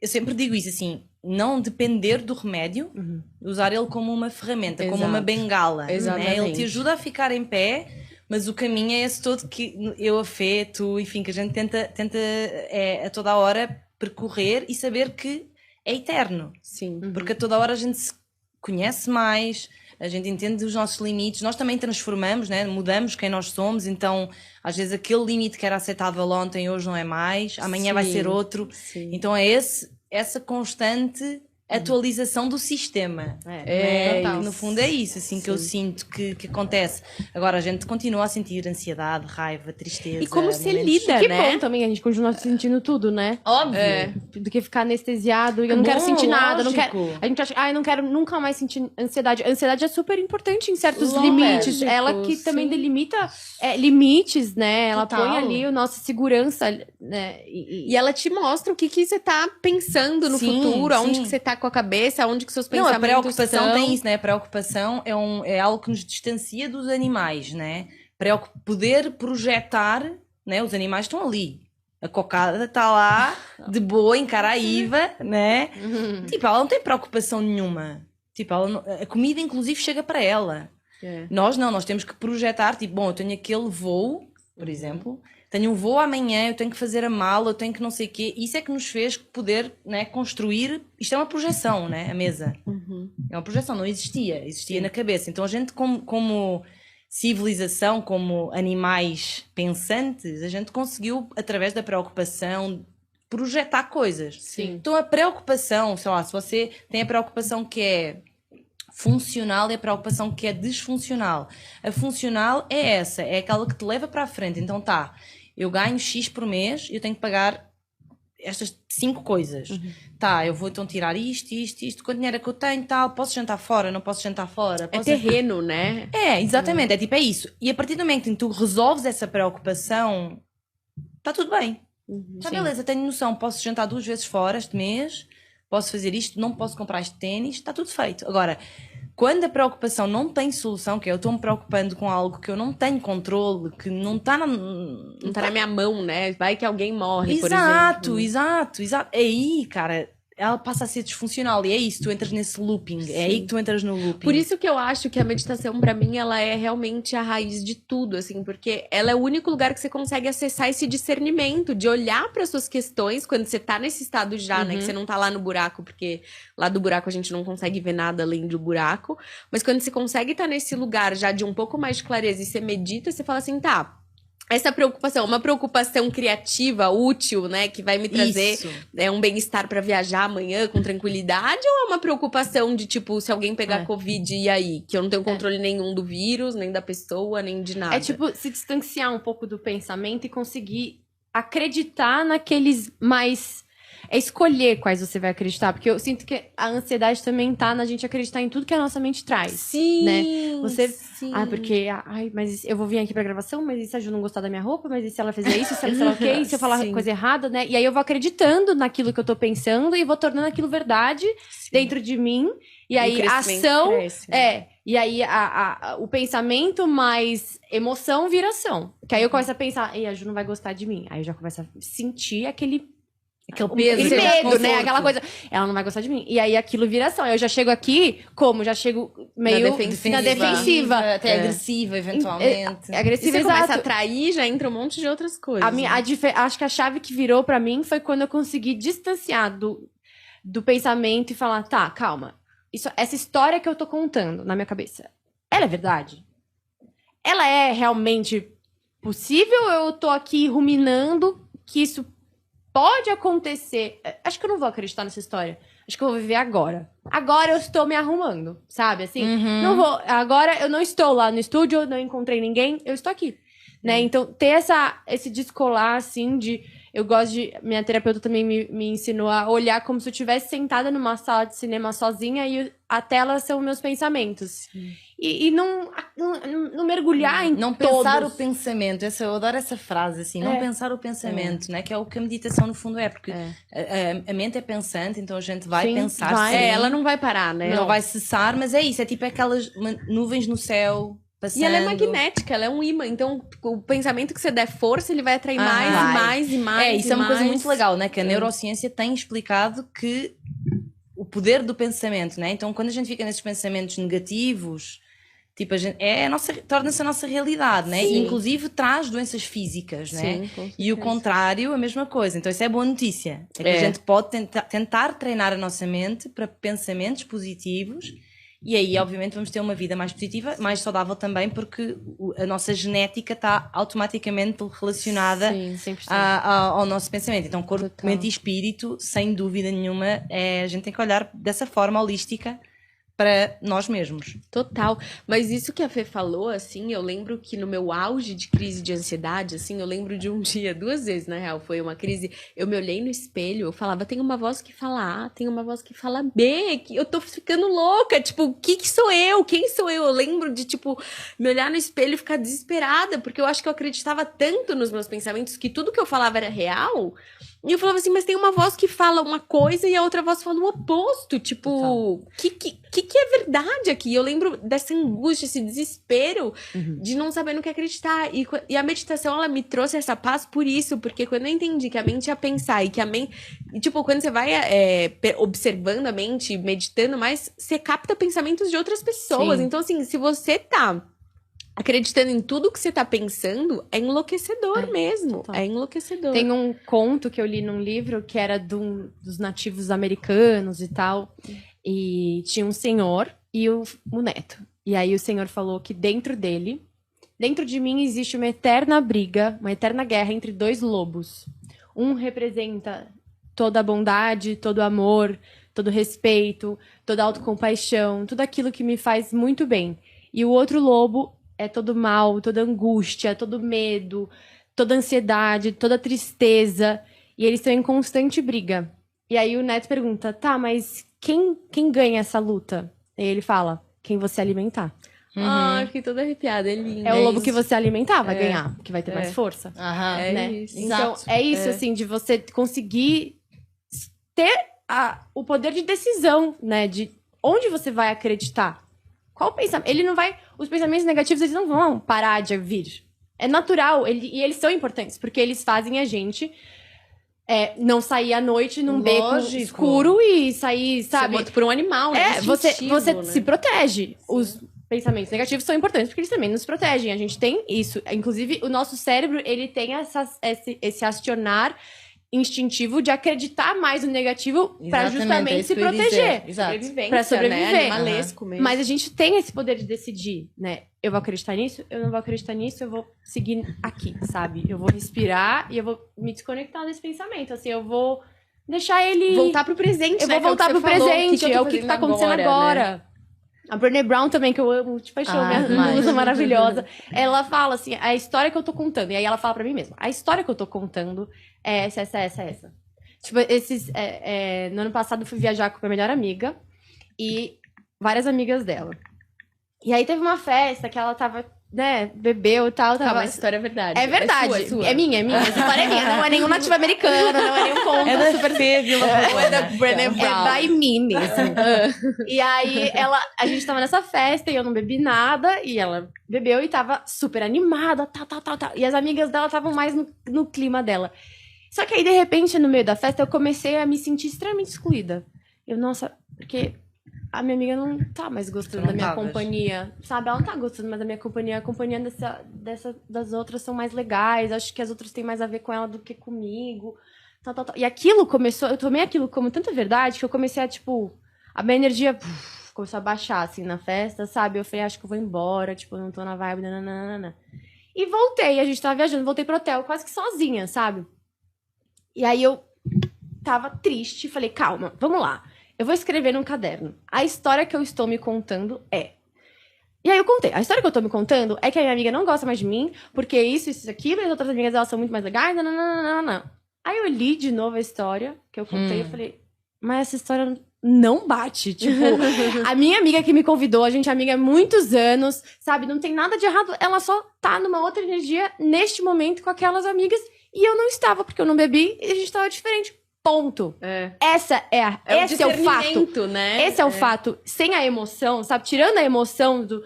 Eu sempre digo isso assim: não depender do remédio, usar ele como uma ferramenta, como uma Exato. bengala. Né? Exatamente. Ele te ajuda a ficar em pé, mas o caminho é esse todo que eu, a Fê, tu, enfim, que a gente tenta a toda hora percorrer e saber que é eterno. Sim. Porque a toda hora a gente se conhece mais, a gente entende os nossos limites, nós também transformamos, né? Mudamos quem nós somos, então às vezes aquele limite que era aceitável ontem, hoje não é mais, amanhã vai ser outro. Sim. Então é essa constante atualização do sistema. Total. Que no fundo é isso, assim, que eu sinto que acontece. Agora a gente continua a sentir ansiedade, raiva, tristeza. E como se momentos- lida, Que né? bom também, a gente continua sentindo tudo, né? Óbvio. Do que ficar anestesiado e eu não quero Bom, sentir nada. Não lógico. quero, a gente acha, eu não quero nunca mais sentir ansiedade. A ansiedade é super importante em certos Lógico, limites. Ela que também sim. delimita limites, né? Ela Total. põe ali a nossa segurança, né? E ela te mostra o que você tá pensando no Sim, futuro, aonde sim. que você tá com a cabeça, aonde que seus Não, pensamentos a preocupação estão. tem isso, né? A preocupação é algo que nos distancia dos animais, né? Poder projetar, né? Os animais estão ali. A cocada está lá, de boa, em Caraíva, né? Tipo, ela não tem preocupação nenhuma. Tipo, a comida, inclusive, chega para ela. Nós não, nós temos que projetar, tipo, bom, eu tenho aquele voo, por exemplo, tenho um voo amanhã, eu tenho que fazer a mala, eu tenho que não sei o quê. Isso é que nos fez poder, né, construir. Isto é uma projeção, né? A mesa. É uma projeção, não existia. Existia na cabeça. Então a gente, como civilização, como animais pensantes, a gente conseguiu, através da preocupação, projetar coisas. Sim. Então a preocupação, sei lá, se você tem a preocupação que é funcional e a preocupação que é disfuncional. A funcional é essa, é aquela que te leva para a frente. Então tá, eu ganho X por mês e eu tenho que pagar estas 5 coisas. Tá, eu vou então tirar isto, quanto dinheiro é que eu tenho, tal, posso jantar fora, não posso jantar fora? É Posso... terreno, né? É, exatamente, é tipo, é isso. E a partir do momento em que tu resolves essa preocupação, está tudo bem. Tá, beleza, tenho noção, posso jantar 2 vezes fora este mês, posso fazer isto, não posso comprar este ténis, está tudo feito. Agora, quando a preocupação não tem solução, que é eu estou-me preocupando com algo que eu não tenho controle, que não está Não tá na minha mão, né? Vai que alguém morre, por Exato, exemplo. exato. Aí, cara, ela passa a ser disfuncional e é isso, tu entras nesse looping, é aí que tu entras no looping. Por isso que eu acho que a meditação, pra mim, ela é realmente a raiz de tudo, assim, porque ela é o único lugar que você consegue acessar esse discernimento, de olhar para suas questões quando você tá nesse estado já, né? Que você não tá lá no buraco, porque lá do buraco a gente não consegue ver nada além do buraco. Mas quando você consegue estar nesse lugar já de um pouco mais de clareza e você medita, você fala assim, tá. Essa preocupação, uma preocupação criativa, útil, né, que vai me trazer Isso. um bem-estar pra viajar amanhã com tranquilidade, ou é uma preocupação de, tipo, se alguém pegar Covid, e aí? Que eu não tenho controle nenhum do vírus, nem da pessoa, nem de nada. É tipo se distanciar um pouco do pensamento e conseguir acreditar naqueles mais. É escolher quais você vai acreditar. Porque eu sinto que a ansiedade também tá na gente acreditar em tudo que a nossa mente traz. Sim, né? Você. sim. Porque. Ai, mas eu vou vir aqui pra gravação, mas e se a Ju não gostar da minha roupa? Mas e se ela fizer isso? Se ela sei lá o quê? E se eu falar Sim. coisa errada, né? E aí eu vou acreditando naquilo que eu tô pensando e vou tornando aquilo verdade dentro de mim. E aí a ação. Cresce, né? E aí o pensamento mais emoção vira ação. Que aí eu começo a pensar, ei, a Ju não vai gostar de mim. Aí eu já começo a sentir aquele peso, aquele você já medo, conforto. né? Aquela coisa, ela não vai gostar de mim. E aí aquilo vira ação. Eu já chego aqui, como? Já chego meio na defensiva. Até agressiva, eventualmente. E Agressiva, você começa a exato. atrair, já entra um monte de outras coisas. Acho que a chave que virou pra mim foi quando eu consegui distanciar do pensamento e falar, tá, calma. Essa história que eu tô contando na minha cabeça, ela é verdade? Ela é realmente possível ou eu tô aqui ruminando que isso pode acontecer? Acho que eu não vou acreditar nessa história. Acho que eu vou viver agora. Agora eu estou me arrumando, sabe? Assim, não vou. Agora eu não estou lá no estúdio, não encontrei ninguém, eu estou aqui. Né? Então, ter esse descolar, assim, de Eu gosto de... Minha terapeuta também me ensinou a olhar como se eu estivesse sentada numa sala de cinema sozinha e a tela são meus pensamentos. E não mergulhar em não todos. pensar o pensamento. Eu adoro essa frase, assim. Não pensar o pensamento, né? Que é o que a meditação, no fundo, é. Porque a mente é pensante, então a gente vai pensar. Vai. Sim, ela não vai parar, né? não vai cessar, mas é isso. É tipo aquelas nuvens no céu passando. E ela é magnética, ela é um imã. Então, o pensamento que você der força, ele vai atrair mais vai. e mais e mais. Isso é uma coisa mais. muito legal, né? Que a neurociência tem explicado que o poder do pensamento, né? Então, quando a gente fica nesses pensamentos negativos, tipo, torna-se a nossa realidade, né? E, inclusive, traz doenças físicas, né? Sim, E o contrário, a mesma coisa. Então, isso é boa notícia. É que a gente pode tentar treinar a nossa mente para pensamentos positivos. E aí, obviamente, vamos ter uma vida mais positiva, mais saudável também, porque a nossa genética está automaticamente relacionada ao nosso pensamento. Então, corpo, mente e espírito, sem dúvida nenhuma, a gente tem que olhar dessa forma holística para nós mesmos. Total. Mas isso que a Fê falou, assim, eu lembro que no meu auge de crise de ansiedade, assim, eu lembro de um dia, 2 vezes, na real, foi uma crise, eu me olhei no espelho, eu falava, tem uma voz que fala A, tem uma voz que fala B, que eu tô ficando louca, tipo, o que sou eu? Quem sou eu? Eu lembro de, tipo, me olhar no espelho e ficar desesperada, porque eu acho que eu acreditava tanto nos meus pensamentos que tudo que eu falava era real. E eu falava assim, mas tem uma voz que fala uma coisa e a outra voz fala o oposto. Tipo, o que é verdade aqui? Eu lembro dessa angústia, esse desespero de não saber no que acreditar. E a meditação, ela me trouxe essa paz por isso. Porque quando eu entendi que a mente ia pensar e que a mente... E, tipo, quando você vai observando a mente, meditando mais, você capta pensamentos de outras pessoas. Sim. Então, assim, se você tá acreditando em tudo que você tá pensando, é enlouquecedor mesmo. Total. É enlouquecedor. Tem um conto que eu li num livro que era dos nativos americanos e tal. E tinha um senhor e o neto. E aí o senhor falou que dentro de mim existe uma eterna briga, uma eterna guerra entre 2 lobos. Um representa toda a bondade, todo o amor, todo o respeito, toda a autocompaixão, tudo aquilo que me faz muito bem. E o outro lobo é todo mal, toda angústia, todo medo, toda ansiedade, toda tristeza. E eles estão em constante briga. E aí o neto pergunta, tá, mas quem ganha essa luta? E ele fala, quem você alimentar. Ai, fiquei toda arrepiada, é lindo. É o lobo que você alimentar, vai ganhar, que vai ter mais força. É né? isso. Então, é isso, assim, de você conseguir ter o poder de decisão, né? De onde você vai acreditar. Qual pensamento? Ele não vai... Os pensamentos negativos, eles não vão parar de vir. É natural, e eles são importantes, porque eles fazem a gente não sair à noite num beco escuro e sair, sabe? Ser morto por um animal, né? Você Instintivo, né? se protege. Os pensamentos negativos são importantes, porque eles também nos protegem. A gente tem isso. Inclusive, o nosso cérebro, ele tem esse acionar instintivo de acreditar mais no negativo para justamente se proteger. Pra sobreviver. Né? Animalesco mesmo. Mas a gente tem esse poder de decidir, né? Eu vou acreditar nisso, eu não vou acreditar nisso, eu vou seguir aqui, sabe? Eu vou respirar e eu vou me desconectar desse pensamento. Assim, eu vou deixar ele... Voltar pro presente, Eu né? vou voltar pro presente. É o que tá acontecendo agora. Né? A Brené Brown também, que eu amo de paixão, minha musa maravilhosa. Ela fala assim, a história que eu tô contando. E aí ela fala pra mim mesma, a história que eu tô contando é essa. Tipo, no ano passado eu fui viajar com a minha melhor amiga e várias amigas dela. E aí teve uma festa que ela tava, né, bebeu e tal. Calma, essa história é verdade. É verdade. É sua. É minha. Essa história é minha. Não é nenhum nativo americano, não é nenhum conto. É da Fê, viu? É da Brené Brown. É by me mesmo. E aí, a gente tava nessa festa e eu não bebi nada. E ela bebeu e tava super animada, tal. E as amigas dela estavam mais no clima dela. Só que aí, de repente, no meio da festa, eu comecei a me sentir extremamente excluída. Nossa, porque... A minha amiga não tá mais gostando da minha companhia, sabe? Ela não tá gostando mais da minha companhia. A companhia das outras são mais legais. Acho que as outras têm mais a ver com ela do que comigo. Tal. E aquilo começou... Eu tomei aquilo como tanta verdade que eu comecei a, tipo... A minha energia começou a baixar, assim, na festa, sabe? Eu falei, acho que eu vou embora. Tipo, eu não tô na vibe, nananana. E voltei. A gente tava viajando. Voltei pro hotel quase que sozinha, sabe? E aí eu tava triste. Falei, calma, vamos lá. Eu vou escrever num caderno. A história que eu estou me contando é... E aí eu contei. A história que eu tô me contando é que a minha amiga não gosta mais de mim, porque isso, aquilo, e as outras amigas, elas são muito mais legais, não. Aí eu li de novo a história que eu contei e falei, mas essa história não bate. Tipo, a minha amiga que me convidou, a gente é amiga há muitos anos, sabe? Não tem nada de errado. Ela só tá numa outra energia neste momento com aquelas amigas. E eu não estava, porque eu não bebi e a gente tava diferente. Ponto. Esse é o fato, né? Esse é o fato. Sem a emoção, sabe? Tirando a emoção do...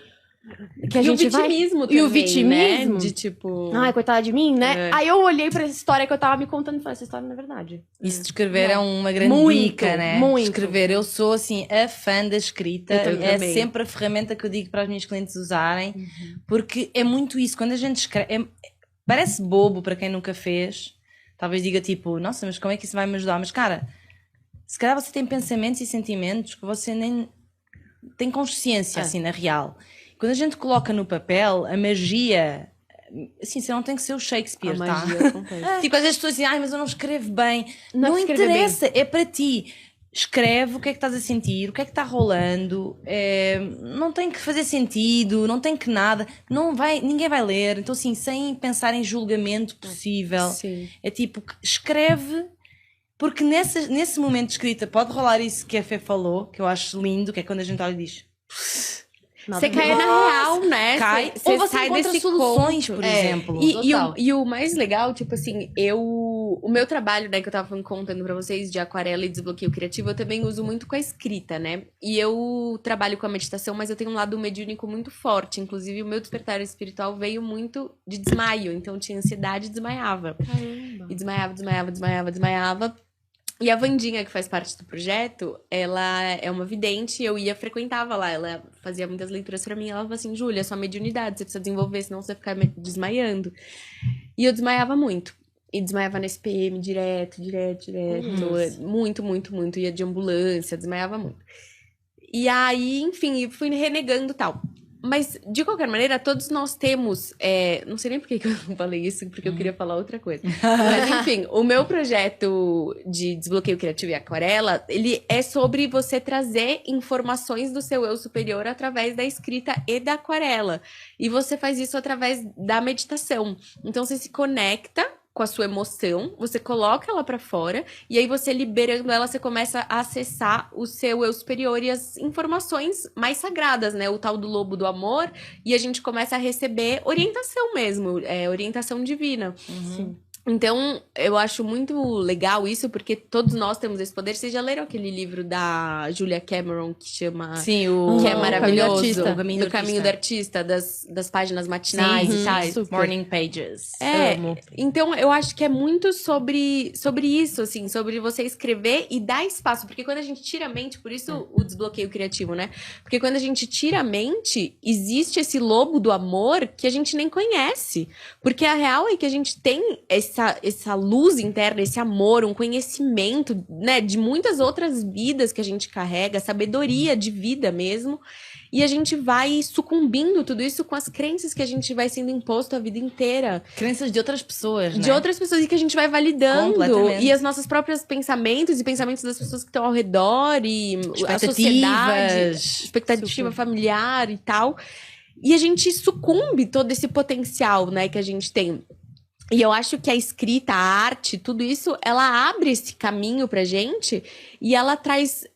Que a gente o vitimismo também, e o vitimismo, né? De tipo... Ai, coitada de mim, né? Aí eu olhei pra essa história que eu tava me contando e falei, essa história não é verdade. Isso de escrever é uma grande dica, né? Muito. Escrever. Eu sou, assim, a fã da escrita. É sempre a ferramenta que eu digo para os meus clientes usarem. Porque é muito isso. Quando a gente escreve... Parece bobo para quem nunca fez. Talvez diga tipo, nossa, mas como é que isso vai me ajudar? Mas, cara, se calhar você tem pensamentos e sentimentos que você nem tem consciência, assim, na real. Quando a gente coloca no papel, a magia... Assim, você não tem que ser o Shakespeare, tá? Tipo, às vezes as pessoas dizem, ai, mas eu não escrevo bem. Não interessa, é para ti. Escreve o que é que estás a sentir, o que é que está rolando. Não tem que fazer sentido, não tem que nada. Ninguém vai ler. Então, assim, sem pensar em julgamento possível. Sim. É tipo, escreve... Porque nesse momento de escrita pode rolar isso que a Fê falou, que eu acho lindo, que é quando a gente olha e diz... Você cai na real, né? Ou você sai encontra soluções, por exemplo. E o mais legal, tipo assim, o meu trabalho, né, que eu tava contando pra vocês, de aquarela e desbloqueio criativo, eu também uso muito com a escrita, né? E eu trabalho com a meditação, mas eu tenho um lado mediúnico muito forte. Inclusive, o meu despertar espiritual veio muito de desmaio. Então, tinha ansiedade e desmaiava. Caramba. E desmaiava. E a Wandinha, que faz parte do projeto, ela é uma vidente, eu frequentava lá, ela fazia muitas leituras pra mim, ela falava assim, Júlia, sua mediunidade, você precisa desenvolver, senão você vai ficar desmaiando. E eu desmaiava muito. E desmaiava na SPM direto. Muito. Ia de ambulância, desmaiava muito. E aí, enfim, fui renegando e tal. Mas, de qualquer maneira, todos nós temos... não sei nem por que eu falei isso, porque eu queria falar outra coisa. Mas, enfim, o meu projeto de desbloqueio criativo e aquarela, ele é sobre você trazer informações do seu eu superior através da escrita e da aquarela. E você faz isso através da meditação. Então, você se conecta com a sua emoção, você coloca ela pra fora, e aí você liberando ela, você começa a acessar o seu eu superior e as informações mais sagradas, né? O tal do lobo do amor, e a gente começa a receber orientação mesmo, orientação divina. Sim. Então, eu acho muito legal isso, porque todos nós temos esse poder. Vocês já leram aquele livro da Julia Cameron, que chama... Sim, que é maravilhoso. O Caminho do Artista, das páginas matinais e tais. Morning Pages. Então eu acho que é muito sobre isso, assim, sobre você escrever e dar espaço. Porque quando a gente tira a mente, por isso o desbloqueio criativo, né? Porque quando a gente tira a mente, existe esse lobo do amor que a gente nem conhece. Porque a real é que a gente tem essa luz interna, esse amor, um conhecimento, né, de muitas outras vidas que a gente carrega, sabedoria de vida mesmo, e a gente vai sucumbindo tudo isso com as crenças que a gente vai sendo imposto a vida inteira. Crenças de outras pessoas, né? De outras pessoas e que a gente vai validando. E os nossos próprios pensamentos e pensamentos das pessoas que estão ao redor e a sociedade, expectativa familiar e tal. E a gente sucumbe todo esse potencial, né, que a gente tem. E eu acho que a escrita, a arte, tudo isso, ela abre esse caminho pra gente e ela traz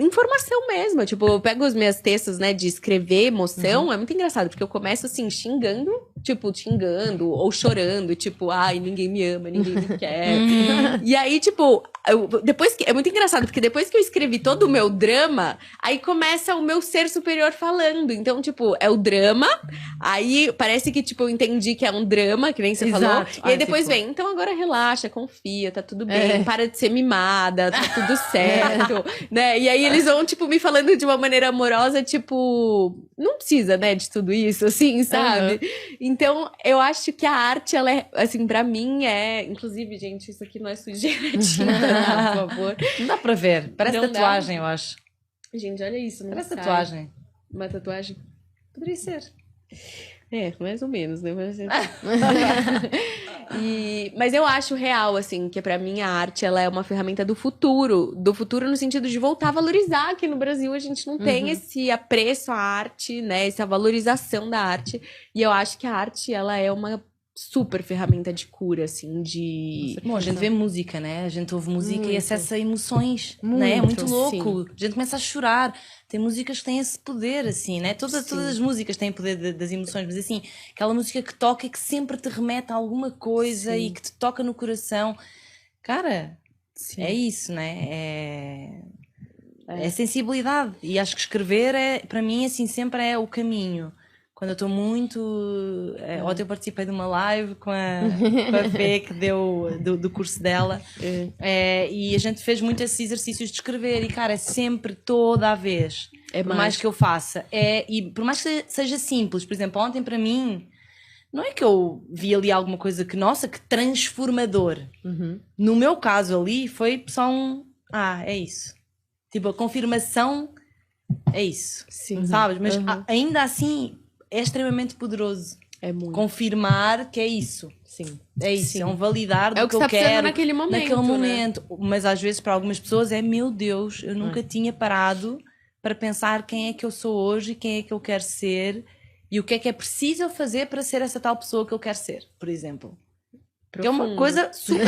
informação mesmo. Tipo, eu pego os meus textos, né, de escrever emoção, é muito engraçado, porque eu começo assim, xingando ou chorando, tipo, ai, ninguém me ama, ninguém me quer. E aí, tipo, é muito engraçado, porque depois que eu escrevi todo o meu drama, aí começa o meu ser superior falando. Então, tipo, é o drama, aí parece que, tipo, eu entendi que é um drama, que nem você falou. E aí depois vem, então agora relaxa, confia, tá tudo bem, para de ser mimada, tá tudo certo, né? E aí eles vão, tipo, me falando de uma maneira amorosa, tipo, não precisa, né, de tudo isso, assim, sabe? Então, eu acho que a arte, ela é, assim, pra mim inclusive, gente, isso aqui não é sujeira de tinta, por favor. Não dá pra ver. Parece Não tatuagem, eu acho. Gente, olha isso. Não Parece sai. tatuagem. Uma tatuagem? Poderia ser. Mais ou menos, né? Mas eu acho real, assim, que pra mim a arte, ela é uma ferramenta do futuro no sentido de voltar a valorizar. Aqui no Brasil a gente não tem esse apreço à arte, né? Essa valorização da arte. E eu acho que a arte, ela é uma super ferramenta de cura, assim, de... Bom, a gente vê música, né? A gente ouve música e acessa emoções, Muito, né? É muito louco. sim. A gente começa a chorar. Tem músicas que têm esse poder, assim, né? Todas as músicas têm poder das emoções, mas assim, aquela música que toca e que sempre te remete a alguma coisa Sim. e que te toca no coração. Cara, Sim. é isso, né? É sensibilidade. E acho que escrever para mim, assim, sempre é o caminho. Quando eu estou muito... Ontem eu participei de uma live com a Fê, que deu do curso dela. E a gente fez muito esses exercícios de escrever. E, cara, é sempre, toda a vez. Por mais que eu faça. E por mais que seja simples. Por exemplo, ontem para mim... Não é que eu vi ali alguma coisa que, nossa, que transformador. No meu caso ali, foi só é isso. Tipo, a confirmação é isso. Sim. Sabes? Mas ainda assim é extremamente poderoso. É muito. Confirmar que é isso. Sim. É isso. Sim. É um validar do É o que eu você tá precisando quero naquele momento, naquele né? momento. Mas às vezes para algumas pessoas meu Deus, eu nunca tinha parado para pensar quem é que eu sou hoje e quem é que eu quero ser e o que é preciso eu fazer para ser essa tal pessoa que eu quero ser, por exemplo. Que é uma coisa super...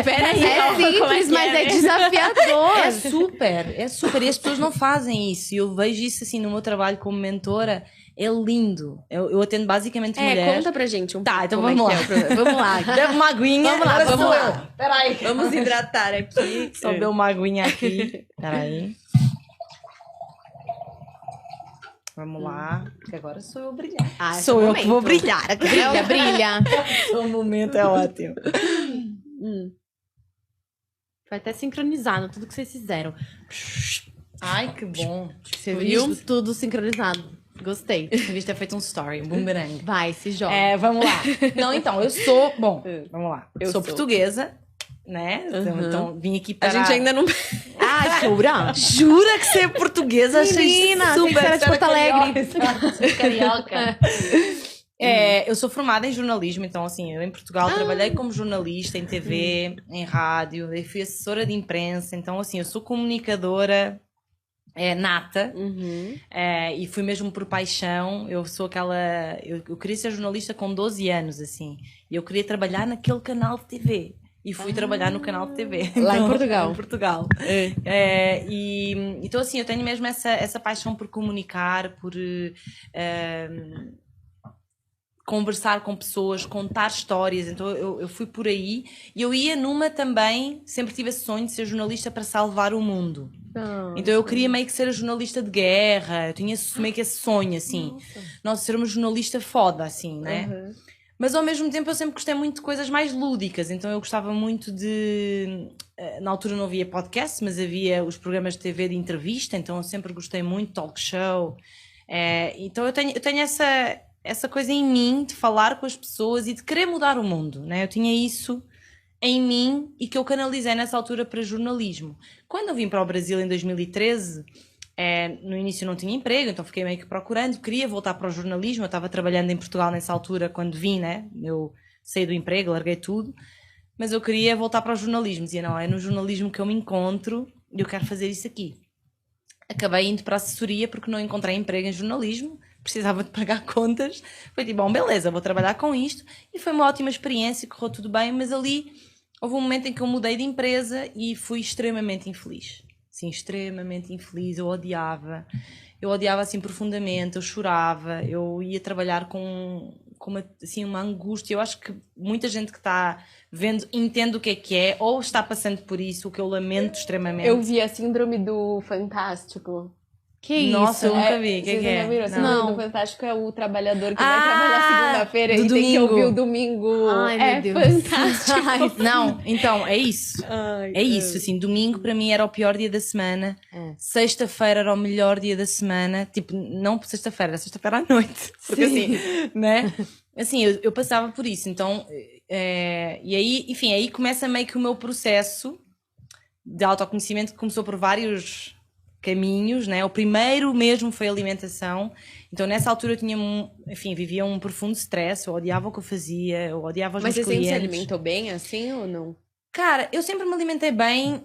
Peraí, É simples, mas é desafiador. É super. E as pessoas não fazem isso. E eu vejo isso assim no meu trabalho como mentora. É lindo. Eu atendo basicamente mulheres. Conta pra gente um Tá, pouco. então como vamos é lá. que é o programa. Vamos lá. Bebe uma aguinha. Vamos lá. Peraí. Vamos hidratar aqui. Só beber uma aguinha aqui. Peraí. Vamos lá. Porque agora sou eu a brilhar. Sou eu que vou brilhar. Brilha, brilha. O momento é ótimo. Foi até sincronizado tudo que vocês fizeram. Ai, que bom. Você viu? Tudo sincronizado. Gostei. Devia ter feito um story, um boomerang. Vai, se joga. Vamos lá. Não, então, eu sou... Bom, vamos lá. Eu sou sou. portuguesa, né? Então, vim aqui para... A gente ainda não... Jura? Jura que você é portuguesa? Menina, Achei super... tem que ser de Porto Alegre. Carioca. Eu sou formada em jornalismo, então assim, eu em Portugal trabalhei como jornalista em TV, em rádio, eu fui assessora de imprensa, então assim, eu sou comunicadora nata e fui mesmo por paixão. Eu sou aquela... Eu queria ser jornalista com 12 anos, assim, e eu queria trabalhar naquele canal de TV. E fui trabalhar no canal de TV. Lá em Portugal. Em Portugal. Então, assim, eu tenho mesmo essa paixão por comunicar, por conversar com pessoas, contar histórias. Então, eu fui por aí. E eu ia numa também, sempre tive esse sonho de ser jornalista para salvar o mundo. Então, eu queria meio que ser a jornalista de guerra. Eu tinha meio que esse sonho, assim. Nossa, ser uma jornalista foda, assim, né? Mas ao mesmo tempo eu sempre gostei muito de coisas mais lúdicas, então eu gostava muito de... Na altura não havia podcast, mas havia os programas de TV de entrevista, então eu sempre gostei muito de talk show. Então eu tenho essa coisa em mim de falar com as pessoas e de querer mudar o mundo, né? Eu tinha isso em mim e que eu canalizei nessa altura para jornalismo. Quando eu vim para o Brasil em 2013... no início não tinha emprego, então fiquei meio que procurando, queria voltar para o jornalismo. Eu estava trabalhando em Portugal nessa altura quando vim, né? Eu saí do emprego, larguei tudo, mas eu queria voltar para o jornalismo. Dizia, não, é no jornalismo que eu me encontro e eu quero fazer isso aqui. Acabei indo para a assessoria porque não encontrei emprego em jornalismo, precisava de pagar contas. Foi tipo, bom, beleza, vou trabalhar com isto, e foi uma ótima experiência, correu tudo bem, mas ali houve um momento em que eu mudei de empresa e fui extremamente infeliz. Sim, extremamente infeliz, eu odiava assim profundamente, eu chorava, eu ia trabalhar com uma angústia. Eu acho que muita gente que está vendo entende o que é, ou está passando por isso, o que eu lamento extremamente. Eu vi a síndrome do Fantástico. Que Nossa, isso? eu nunca vi. Vocês que nunca viram? A síndrome Não. do Fantástico é o trabalhador que vai trabalhar segunda-feira do e tem que domingo. ouvir o domingo. Ai, meu Deus. Fantástico. Não, então, é isso. É isso, assim, domingo para mim era o pior dia da semana, sexta-feira era o melhor dia da semana, tipo, não sexta-feira, era sexta-feira à noite, porque assim, né? Assim, eu passava por isso, então, e aí, enfim, aí começa meio que o meu processo de autoconhecimento, que começou por vários caminhos, né? O primeiro mesmo foi a alimentação. Então nessa altura eu tinha, enfim, vivia um profundo stress, eu odiava o que eu fazia, eu odiava os meus clientes. Mas você sempre se alimentou bem assim ou não? Cara, eu sempre me alimentei bem,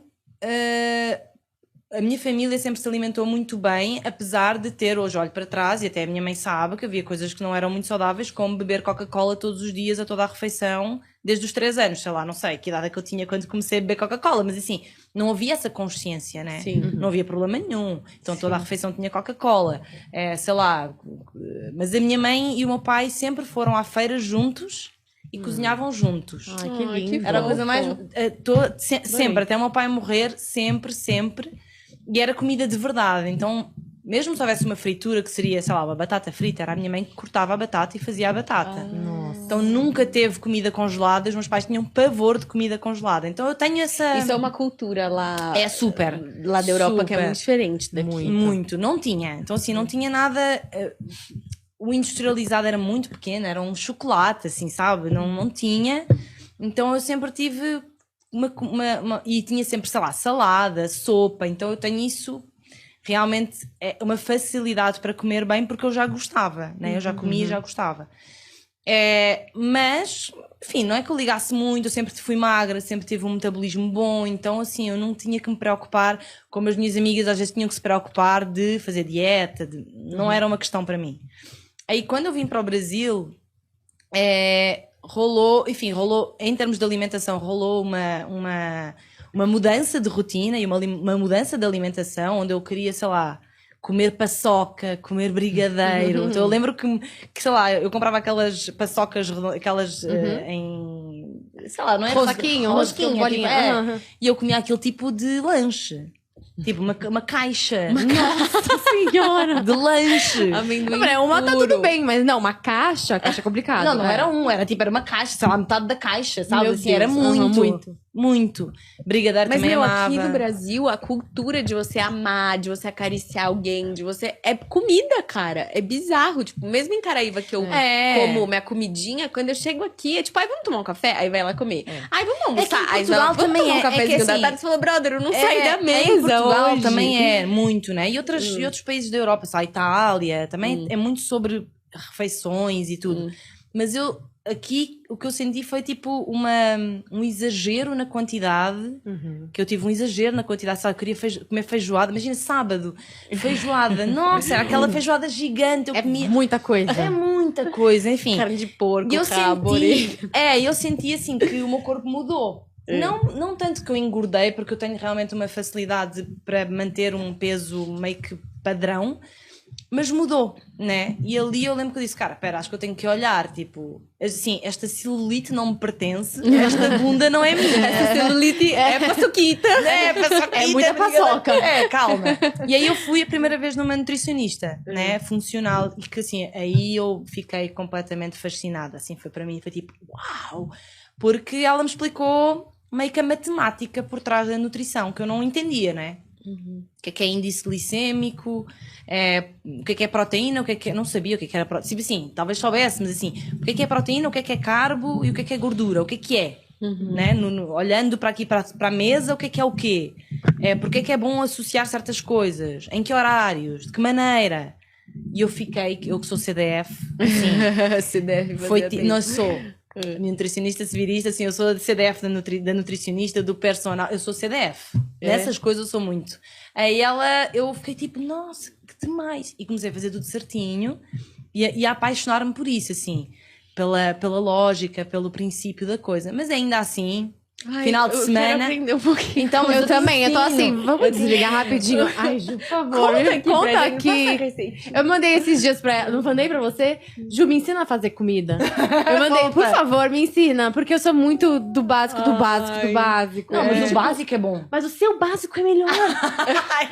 a minha família sempre se alimentou muito bem, apesar de ter, hoje olho para trás, e até a minha mãe sabe que havia coisas que não eram muito saudáveis, como beber Coca-Cola todos os dias a toda a refeição, desde os 3 anos, sei lá, não sei que idade é que eu tinha quando comecei a beber Coca-Cola, mas assim, não havia essa consciência, né? Sim. Não havia problema nenhum, então toda a refeição tinha Coca-Cola, sei lá, mas a minha mãe e o meu pai sempre foram à feira juntos e cozinhavam juntos. Ai, que Ai, lindo. que Era a coisa mais. fofo. Sempre, até o meu pai morrer, sempre. E era comida de verdade. Então, mesmo se houvesse uma fritura que seria, sei lá, uma batata frita, era a minha mãe que cortava a batata e fazia a batata. Nossa. Então nunca teve comida congelada, os meus pais tinham pavor de comida congelada. Então eu tenho essa. Isso é uma cultura lá. É super. Lá da Europa que é Super. muito diferente daqui. Muito. Não tinha. Então, assim, não tinha nada. O industrializado era muito pequeno, era um chocolate, assim, sabe? Não tinha. Então eu sempre tive e tinha sempre, sei lá, salada, sopa. Então eu tenho isso. Realmente é uma facilidade para comer bem porque eu já gostava, né? Eu já comia e já gostava. Mas, enfim, não é que eu ligasse muito, eu sempre fui magra, sempre tive um metabolismo bom, então assim, eu não tinha que me preocupar, como as minhas amigas às vezes tinham que se preocupar de fazer dieta, não era uma questão para mim. Aí quando eu vim para o Brasil, rolou, em termos de alimentação, rolou uma mudança de rotina e uma mudança de alimentação, onde eu queria, sei lá, comer paçoca, comer brigadeiro. Então eu lembro que, sei lá, eu comprava aquelas paçocas, aquelas em... Sei lá, não é? Rosquinho, bolinha. E eu comia aquele tipo de lanche. Tipo, uma caixa. Nossa senhora! De lanche. Amendoim Uma tá puro. tudo bem, mas não, uma caixa é complicado. Não era era uma caixa, sei lá, metade da caixa, sabe? Meu Assim, Deus, era muito. muito. Muito. Brigadeiro Mas, também meu, amava. aqui no Brasil, a cultura de você amar, de você acariciar alguém, de você... É comida, cara. É bizarro. Tipo, mesmo em Caraíva, que eu como minha comidinha, quando eu chego aqui, é tipo, ai, vamos tomar um café? Aí vai lá comer. Ai, vamos almoçar? É que em Aí vai lá, Portugal vamos também tomar um é que cafezinho da assim, tarde? Você falou, brother, eu não saí da Em mesa Portugal hoje. também é muito, né? E outros países da Europa, sei lá, Itália, também é muito sobre refeições e tudo. Mas aqui, o que eu senti foi tipo um exagero na quantidade, que eu tive um exagero na quantidade, sabe, eu queria comer feijoada, imagina sábado, feijoada, nossa, era aquela feijoada gigante, eu comia... muita coisa. É muita coisa, enfim. Carne de porco, E eu rabo, eu senti assim que o meu corpo mudou. Não tanto que eu engordei, porque eu tenho realmente uma facilidade para manter um peso meio que padrão, mas mudou, né? E ali eu lembro que eu disse, cara, pera, acho que eu tenho que olhar, tipo, assim, esta celulite não me pertence, esta bunda não é minha. Essa celulite é paçoquita. É muita paçoca. Calma. E aí eu fui a primeira vez numa nutricionista, né, funcional, e que assim, aí eu fiquei completamente fascinada, assim, foi para mim, foi tipo, uau! Porque ela me explicou meio que a matemática por trás da nutrição, que eu não entendia, né? O que é índice glicêmico, o que é proteína, não sabia o que era proteína. Sim, talvez soubesse, mas assim, o que é proteína, o que é carbo e o que é gordura, o que é? Né? Olhando para aqui, para a mesa, o que é o quê? Porque é bom associar certas coisas, em que horários, de que maneira? E eu que sou CDF, assim, CDF, não sou nutricionista civilista, assim, eu sou de CDF da nutricionista, do personal, eu sou CDF. Nessas coisas eu sou muito. Aí eu fiquei tipo, nossa, que demais. E comecei a fazer tudo certinho e a apaixonar-me por isso, assim, pela lógica, pelo princípio da coisa. Mas ainda assim, final de semana. Quero aprender um pouquinho. Então, eu também, eu tô assim, vamos desligar rapidinho. Ai, Ju, por favor, conta aqui. Eu mandei esses dias pra ela, não mandei pra você? Ju, me ensina a fazer comida. Eu mandei, por favor, me ensina, porque eu sou muito do básico, do básico. Não, mas o básico é bom. Mas o seu básico é melhor.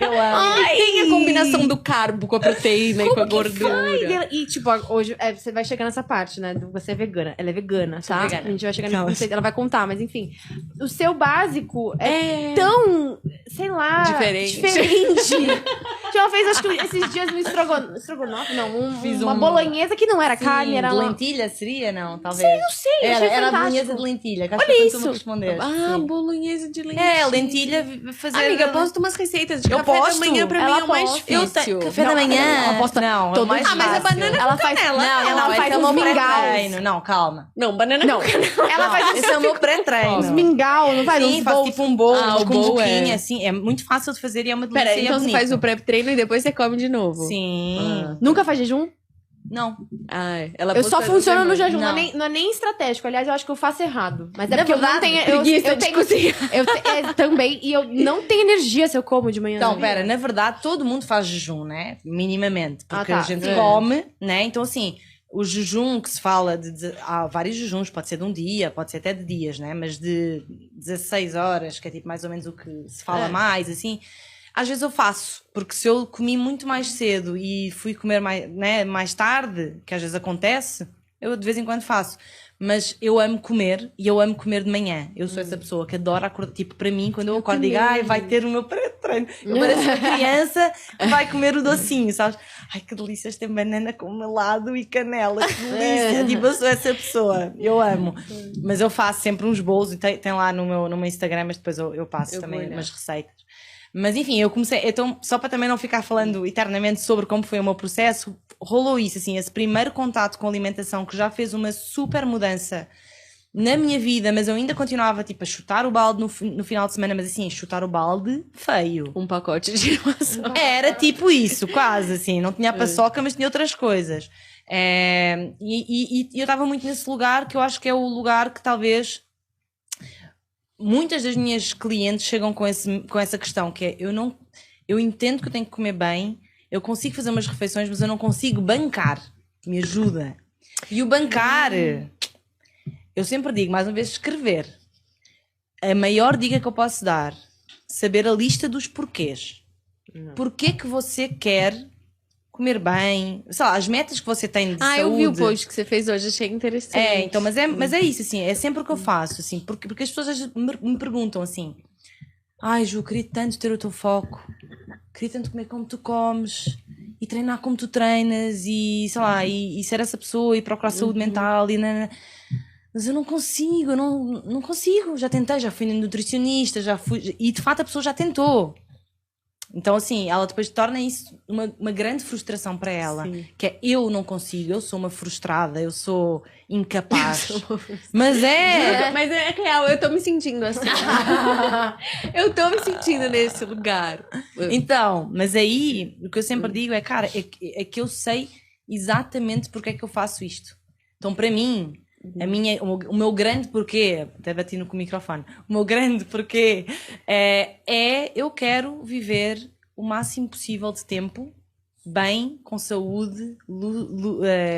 Eu amo. Tem a combinação do carbo com a proteína e com a gordura. E, tipo, hoje, você vai chegar nessa parte, né? Você é vegana. Ela é vegana, tá? Vegana. A gente vai chegar nesse conceito, ela vai contar, mas enfim. O seu básico é tão, sei lá... Diferente. Tia fez, acho que esses dias um estrogonofe, não, Fiz uma um- bolonhesa que não era Sim, carne, era de uma... lentilha, seria? Não, talvez. Sei, não sei, achei Era a fantástico. bolonhesa de lentilha, que acho Olha que isso. tu me respondeste. Ah, sim. bolonhesa de lentilha. É, lentilha fazer... Amiga, posta umas receitas de Eu café posto. da manhã pra mim Ela é o mais posta. difícil. Café da manhã. ela posta não, todo mais dia. mas a fácil. banana Ela faz, canela. ela esse faz é o uns meu mingau. pré-treino. Não, calma. Não, banana Não, canela. ela faz Esse é o meu pré-treino. uns mingau, não faz Sim, uns faço bolos. tipo um bolo Ah, o com bowl boquinha, é. assim. É muito fácil de fazer e é uma delícia. Pera, e é então você bonito. faz o pré-treino e depois você come de novo. Sim. Ah. Nunca faz jejum? Não. Ai, ela Eu só posta funciono no semana. jejum, Não. não é nem estratégico. Aliás, eu acho que eu faço errado. Mas é Na porque eu não verdade, tenho... preguiça eu de tenho cozinhar. também, e eu não tenho energia se eu como de manhã. Então, pera, na verdade, todo mundo faz jejum, né? Minimamente. Porque Ah, tá. a gente É. come, né? Então, assim, o jejum que se fala há vários jejuns, pode ser de um dia, pode ser até de dias, né? Mas de 16 horas, que é tipo mais ou menos o que se fala É. mais, assim. Às vezes eu faço, porque se eu comi muito mais cedo e fui comer mais, né, mais tarde, que às vezes acontece, eu de vez em quando faço. Mas eu amo comer e eu amo comer de manhã. Eu sou essa pessoa que adora acordar. Tipo, para mim, quando eu acordo, digo, ai, vai ter o meu pré-treino. Eu pareço uma criança que vai comer o docinho, sabes? Ai, que delícia, tem banana com melado e canela, que delícia. Tipo, eu sou essa pessoa. Eu amo. Mas eu faço sempre uns bolos e tem lá no meu Instagram, mas depois eu passo Eu vou também olhar. umas receitas. Mas enfim, eu comecei, então, só para também não ficar falando eternamente sobre como foi o meu processo, rolou isso, assim, esse primeiro contato com a alimentação que já fez uma super mudança na minha vida, mas eu ainda continuava, tipo, a chutar o balde no final de semana, mas assim, chutar o balde feio. Um pacote de maçã. Era tipo isso, quase, assim, não tinha a paçoca, mas tinha outras coisas. E eu estava muito nesse lugar, que eu acho que é o lugar que talvez... Muitas das minhas clientes chegam com essa questão, que é, eu entendo que eu tenho que comer bem, eu consigo fazer umas refeições, mas eu não consigo bancar. Me ajuda. E o bancar, eu sempre digo, mais uma vez, escrever. A maior dica que eu posso dar, saber a lista dos porquês. Porquê que você quer comer bem, sei lá, as metas que você tem de saúde. Eu vi o post que você fez hoje, achei interessante. Então, mas é isso, assim, é sempre o que eu faço, assim, porque as pessoas às vezes me perguntam assim, ai Ju, queria tanto ter o teu foco, queria tanto comer como tu comes, e treinar como tu treinas, e sei lá, e ser essa pessoa, e procurar saúde mental, e mas eu não consigo, eu não consigo, já tentei, já fui na nutricionista, já fui, e de fato a pessoa já tentou. Então, assim, ela depois torna isso uma grande frustração para ela. Sim. Que é, eu não consigo, eu sou uma frustrada, eu sou incapaz. Mas é... Mas é real, eu tô me sentindo assim. Eu tô me sentindo nesse lugar. Então, mas aí, o que eu sempre digo é, cara, é que eu sei exatamente porque é que eu faço isto. Então, para mim, o meu grande porquê, até bati no microfone, o meu grande porquê eu quero viver o máximo possível de tempo bem, com saúde,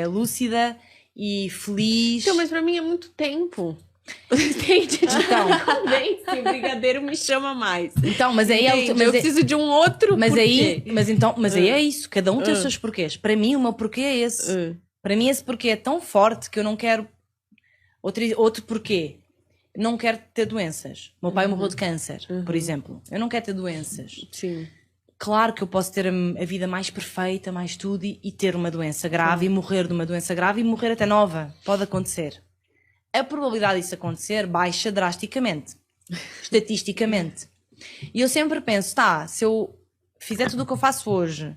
lúcida e feliz. Então, mas pra mim é muito tempo. Entende? Então. Convence, o brigadeiro me chama mais. Então, mas aí Entende? Eu preciso de um outro mas porquê. aí é isso, cada um tem os seus porquês. Para mim, o meu porquê é esse. Para mim, esse porquê é tão forte que eu não quero outro porquê. Não quero ter doenças. Meu pai morreu de câncer, por exemplo. Eu não quero ter doenças. Sim. Claro que eu posso ter a vida mais perfeita, mais tudo, e ter uma doença grave e morrer de uma doença grave e morrer até nova. Pode acontecer. A probabilidade disso acontecer baixa drasticamente. Estatisticamente. E eu sempre penso, se eu fizer tudo o que eu faço hoje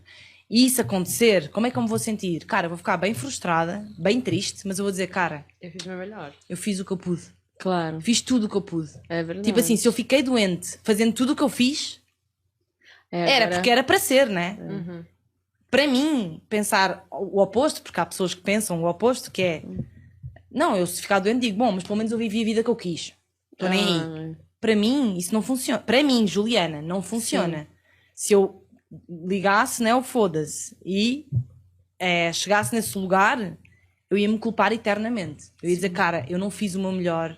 e isso acontecer, como é que eu me vou sentir? Cara, eu vou ficar bem frustrada, bem triste, mas eu vou dizer, cara, Eu fiz o meu melhor. eu fiz o que eu pude. Claro. Fiz tudo o que eu pude. É verdade. Tipo assim, se eu fiquei doente fazendo tudo o que eu fiz, era porque era para ser, né? Uhum. Para mim, pensar o oposto, porque há pessoas que pensam o oposto, que é, não, eu se ficar doente digo, bom, mas pelo menos eu vivi a vida que eu quis. Estou nem aí. Para mim, isso não funciona. Para mim, Juliana, não funciona. Sim. Se eu ligasse, né, o foda-se, e chegasse nesse lugar, eu ia me culpar eternamente. Eu ia dizer, cara, eu não fiz o meu melhor,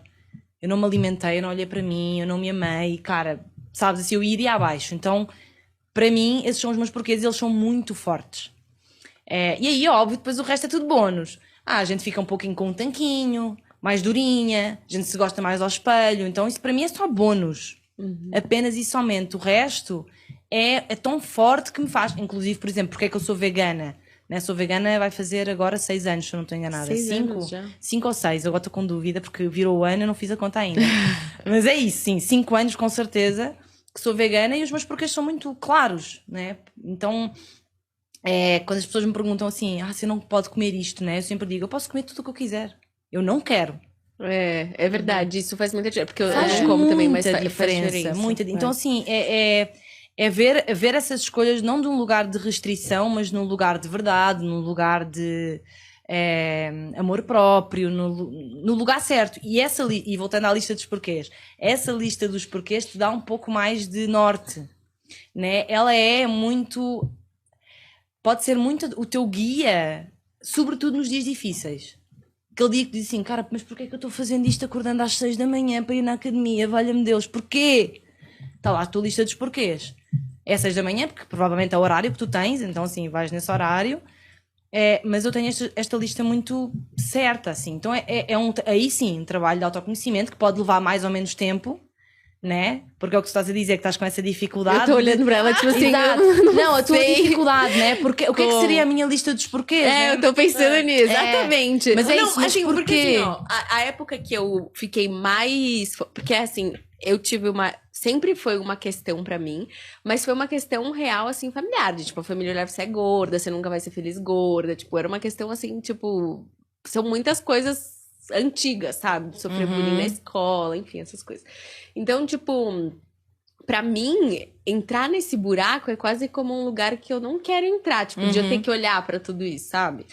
eu não me alimentei, eu não olhei para mim, eu não me amei, cara, sabes, assim, eu iria abaixo. Então, para mim, esses são os meus porquês e eles são muito fortes. E aí, óbvio, depois o resto é tudo bónus. A gente fica um pouquinho com um tanquinho, mais durinha, a gente se gosta mais ao espelho, então isso para mim é só bónus. Apenas e somente. O resto é tão forte que me faz. Inclusive, por exemplo, porque é que eu sou vegana? Né? Sou vegana, vai fazer agora 6 anos, se eu não estou enganada. 6 anos já. 5 ou 6, agora estou com dúvida, porque virou o ano e eu não fiz a conta ainda. Mas é isso, sim, 5 anos com certeza que sou vegana e os meus porquês são muito claros, né? Então, quando as pessoas me perguntam assim, você não pode comer isto, né? Eu sempre digo, eu posso comer tudo o que eu quiser. Eu não quero. É verdade, isso faz muita diferença. Porque eu Faz não como também, mas muita faz diferença. Muita. Então, assim, ver essas escolhas não de um lugar de restrição, mas num lugar de verdade, num lugar de amor próprio, no lugar certo. E voltando à lista dos porquês, essa lista dos porquês te dá um pouco mais de norte, né? Ela é muito... Pode ser muito o teu guia, sobretudo nos dias difíceis. Aquele dia que diz assim, cara, mas porquê é que eu estou fazendo isto acordando às 6 da manhã para ir na academia? Valha-me Deus, porquê? Está lá a tua lista dos porquês. É 6 da manhã, porque provavelmente é o horário que tu tens, então assim, vais nesse horário. Mas eu tenho esta lista muito certa, assim. Então aí sim, um trabalho de autoconhecimento que pode levar mais ou menos tempo, né? Porque é o que tu estás a dizer, que estás com essa dificuldade. Eu estou olhando para ela, tipo assim, não, a tua dificuldade, né? Porque o que é que seria a minha lista dos porquês? Né? Eu estou pensando nisso, exatamente. Mas não, isso, mas assim, por porque quê? assim, ó, a época que eu fiquei mais... Porque assim, eu tive uma... Sempre foi uma questão pra mim, mas foi uma questão real, assim, familiar. De, tipo, a família olhava, você é gorda, você nunca vai ser feliz gorda. Tipo, era uma questão, assim, tipo... São muitas coisas antigas, sabe? Sofrer bullying na escola, enfim, essas coisas. Então, tipo... Pra mim, entrar nesse buraco é quase como um lugar que eu não quero entrar. Tipo, de eu ter que olhar pra tudo isso, sabe?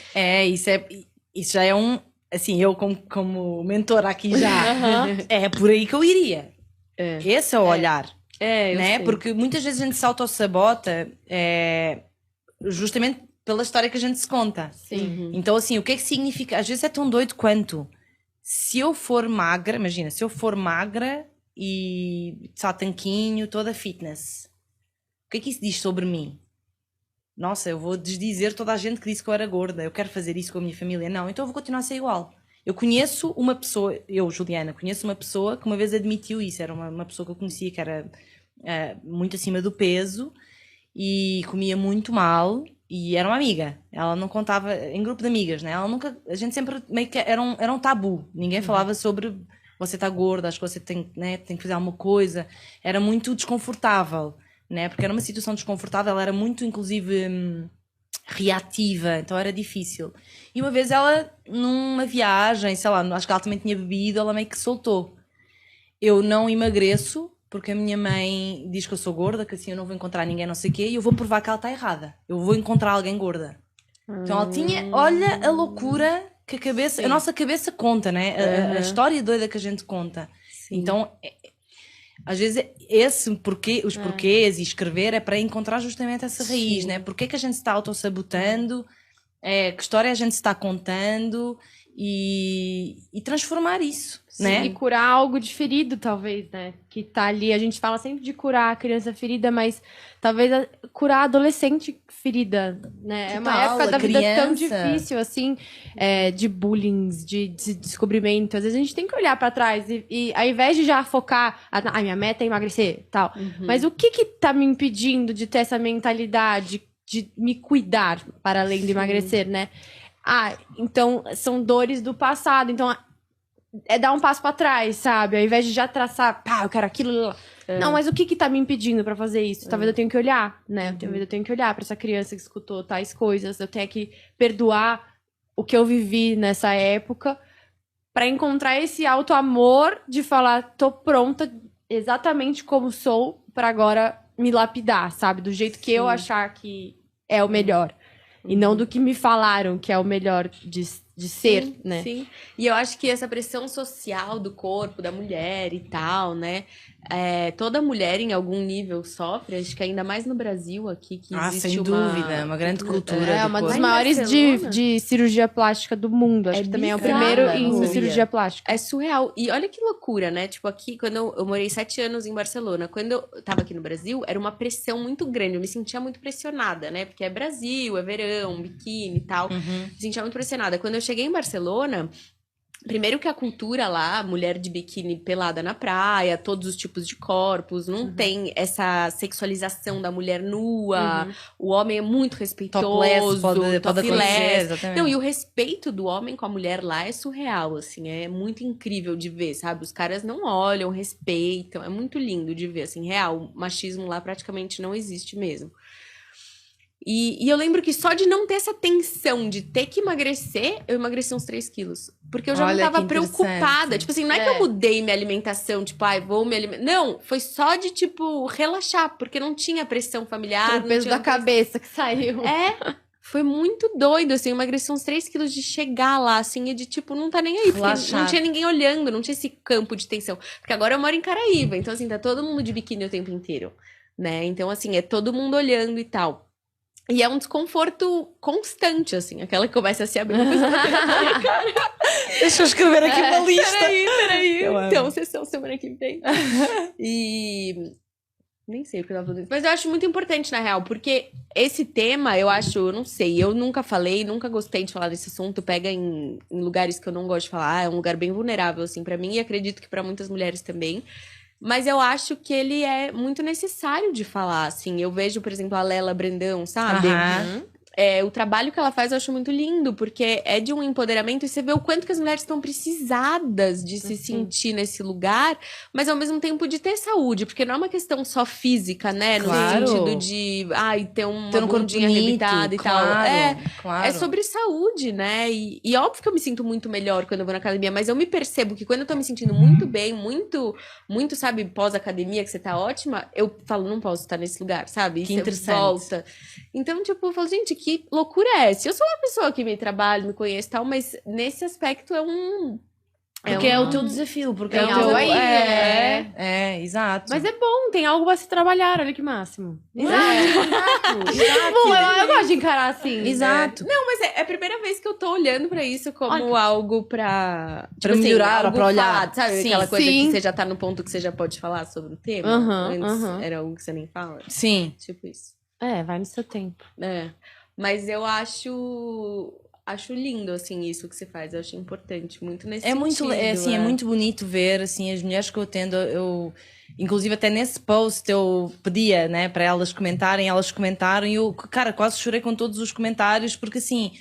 Isso já é um... Assim, eu como mentora aqui já... É por aí que eu iria. Esse é o olhar. Né? Sei. Porque muitas vezes a gente se autossabota justamente pela história que a gente se conta. Sim. Então, assim, o que é que significa? Às vezes é tão doido quanto... Se eu for magra, imagina, se eu for magra e só tanquinho, toda fitness, o que é que isso diz sobre mim? Nossa, eu vou desdizer toda a gente que disse que eu era gorda, eu quero fazer isso com a minha família. Não, então eu vou continuar a ser igual. Eu conheço uma pessoa, Juliana, conheço uma pessoa que uma vez admitiu isso. Era uma pessoa que eu conhecia que era muito acima do peso e comia muito mal e era uma amiga. Ela não contava, em grupo de amigas, né? A gente sempre meio que era um tabu. Ninguém falava sobre você tá gorda, acho que você tem, né, tem que fazer alguma coisa. Era muito desconfortável, né? Porque era uma situação desconfortável, ela era muito, inclusive... reativa, então era difícil. E uma vez ela, numa viagem, sei lá, acho que ela também tinha bebido, ela meio que soltou. Eu não emagreço, porque a minha mãe diz que eu sou gorda, que assim eu não vou encontrar ninguém não sei o quê, e eu vou provar que ela está errada. Eu vou encontrar alguém gorda. Então ela tinha, olha a loucura que a nossa cabeça conta, né? A história doida que a gente conta. Sim. Então... às vezes os porquês e escrever é para encontrar justamente essa raiz, né? Porquê que a gente se está autossabotando, que história a gente se está contando e transformar isso, né? E curar algo de ferido, talvez, né? Que tá ali, a gente fala sempre de curar a criança ferida, mas talvez curar a adolescente ferida, né? É uma época da vida tão difícil, assim, de bullying, de descobrimento. Às vezes a gente tem que olhar pra trás e ao invés de já focar, minha meta é emagrecer, tal. Mas o que tá me impedindo de ter essa mentalidade de me cuidar para além de emagrecer, né? Então são dores do passado, então dar um passo pra trás, sabe? Ao invés de já traçar, eu quero aquilo. Não, mas o que tá me impedindo pra fazer isso? Talvez eu tenha que olhar, né? Talvez eu tenha que olhar pra essa criança que escutou tais coisas. Eu tenho que perdoar o que eu vivi nessa época pra encontrar esse auto-amor de falar, tô pronta exatamente como sou pra agora me lapidar, sabe? Do jeito que eu achar que é o melhor. E não do que me falaram que é o melhor de ser, né? Sim. E eu acho que essa pressão social do corpo da mulher e tal, né? Toda mulher em algum nível sofre, acho que ainda mais no Brasil aqui, que existe sem dúvida, uma grande cultura. É uma das maiores de cirurgia plástica do mundo. Acho que também é o primeiro em cirurgia plástica. É surreal. E olha que loucura, né? Tipo, aqui, quando eu morei 7 anos em Barcelona, quando eu tava aqui no Brasil, era uma pressão muito grande. Eu me sentia muito pressionada, né? Porque é Brasil, é verão, biquíni e tal. Me sentia muito pressionada. Quando eu cheguei em Barcelona, Primeiro que a cultura lá, mulher de biquíni pelada na praia, todos os tipos de corpos, não tem essa sexualização da mulher nua, o homem é muito respeitoso, Topless pode acontecer, exatamente. Não, e o respeito do homem com a mulher lá é surreal, assim, é muito incrível de ver, sabe? Os caras não olham, respeitam, é muito lindo de ver, assim, real, o machismo lá praticamente não existe mesmo. E eu lembro que só de não ter essa tensão de ter que emagrecer, eu emagreci uns 3 quilos. Porque eu já Olha, não tava que preocupada. interessante. Tipo assim, não é que eu mudei minha alimentação, tipo, ai, vou me alimentar. Não, foi só de, tipo, relaxar, porque não tinha pressão familiar. O peso tinha da cabeça que saiu. Foi muito doido, assim, eu emagreci uns 3 quilos de chegar lá, assim, e de, tipo, não tá nem aí. Porque Relaxar. não tinha ninguém olhando, não tinha esse campo de tensão. Porque agora eu moro em Caraíva, então, assim, tá todo mundo de biquíni o tempo inteiro, né? Então, assim, é todo mundo olhando e tal. E é um desconforto constante, assim. Aquela que começa a se abrir. Deixa eu escrever aqui uma lista. Peraí. Eu amo. Então, sessão semana que vem. E... Nem sei o que eu tava falando. Mas eu acho muito importante, na real. Porque esse tema, eu acho... Eu não sei. Eu nunca falei, nunca gostei de falar desse assunto. Pega em lugares que eu não gosto de falar. É um lugar bem vulnerável, assim, pra mim. E acredito que pra muitas mulheres também. Mas eu acho que ele é muito necessário de falar, assim. Eu vejo, por exemplo, a Lela Brandão, sabe? O trabalho que ela faz eu acho muito lindo, porque é de um empoderamento e você vê o quanto que as mulheres estão precisadas de se sentir nesse lugar, mas ao mesmo tempo de ter saúde, porque não é uma questão só física, né? Claro. No sentido de, ter uma Ter um corpo bundinha bonito, rebitada e claro, tal. claro. É sobre saúde, né? E óbvio que eu me sinto muito melhor quando eu vou na academia, mas eu me percebo que quando eu tô me sentindo muito bem, muito, sabe, pós-academia, que você tá ótima, eu falo, não posso estar nesse lugar, sabe? Que E você interessante. volta. Então, tipo, eu falo, gente, que loucura é essa? Eu sou uma pessoa que me trabalha, me conhece e tal, mas nesse aspecto é um... Porque é o teu desafio, porque Tem é o teu... algo aí, né? Exato. Mas é bom, tem algo pra se trabalhar, olha que máximo. Exato. Bom, eu gosto de encarar assim. Exato. Não, mas é a primeira vez que eu tô olhando pra isso como algo pra... Pra melhorar, algo pra olhar. falado, sabe? Sim. Aquela coisa Sim. que você já tá no ponto que você já pode falar sobre o tema. Antes era algo que você nem fala. Sim. Tipo isso. Vai no seu tempo. Mas eu acho lindo, assim, isso que você faz. Eu acho importante, muito nesse É muito, sentido. é muito bonito ver, assim, as mulheres que eu atendo, inclusive até nesse post eu pedia, né, para elas comentarem, elas comentaram e eu, cara, quase chorei com todos os comentários, porque assim,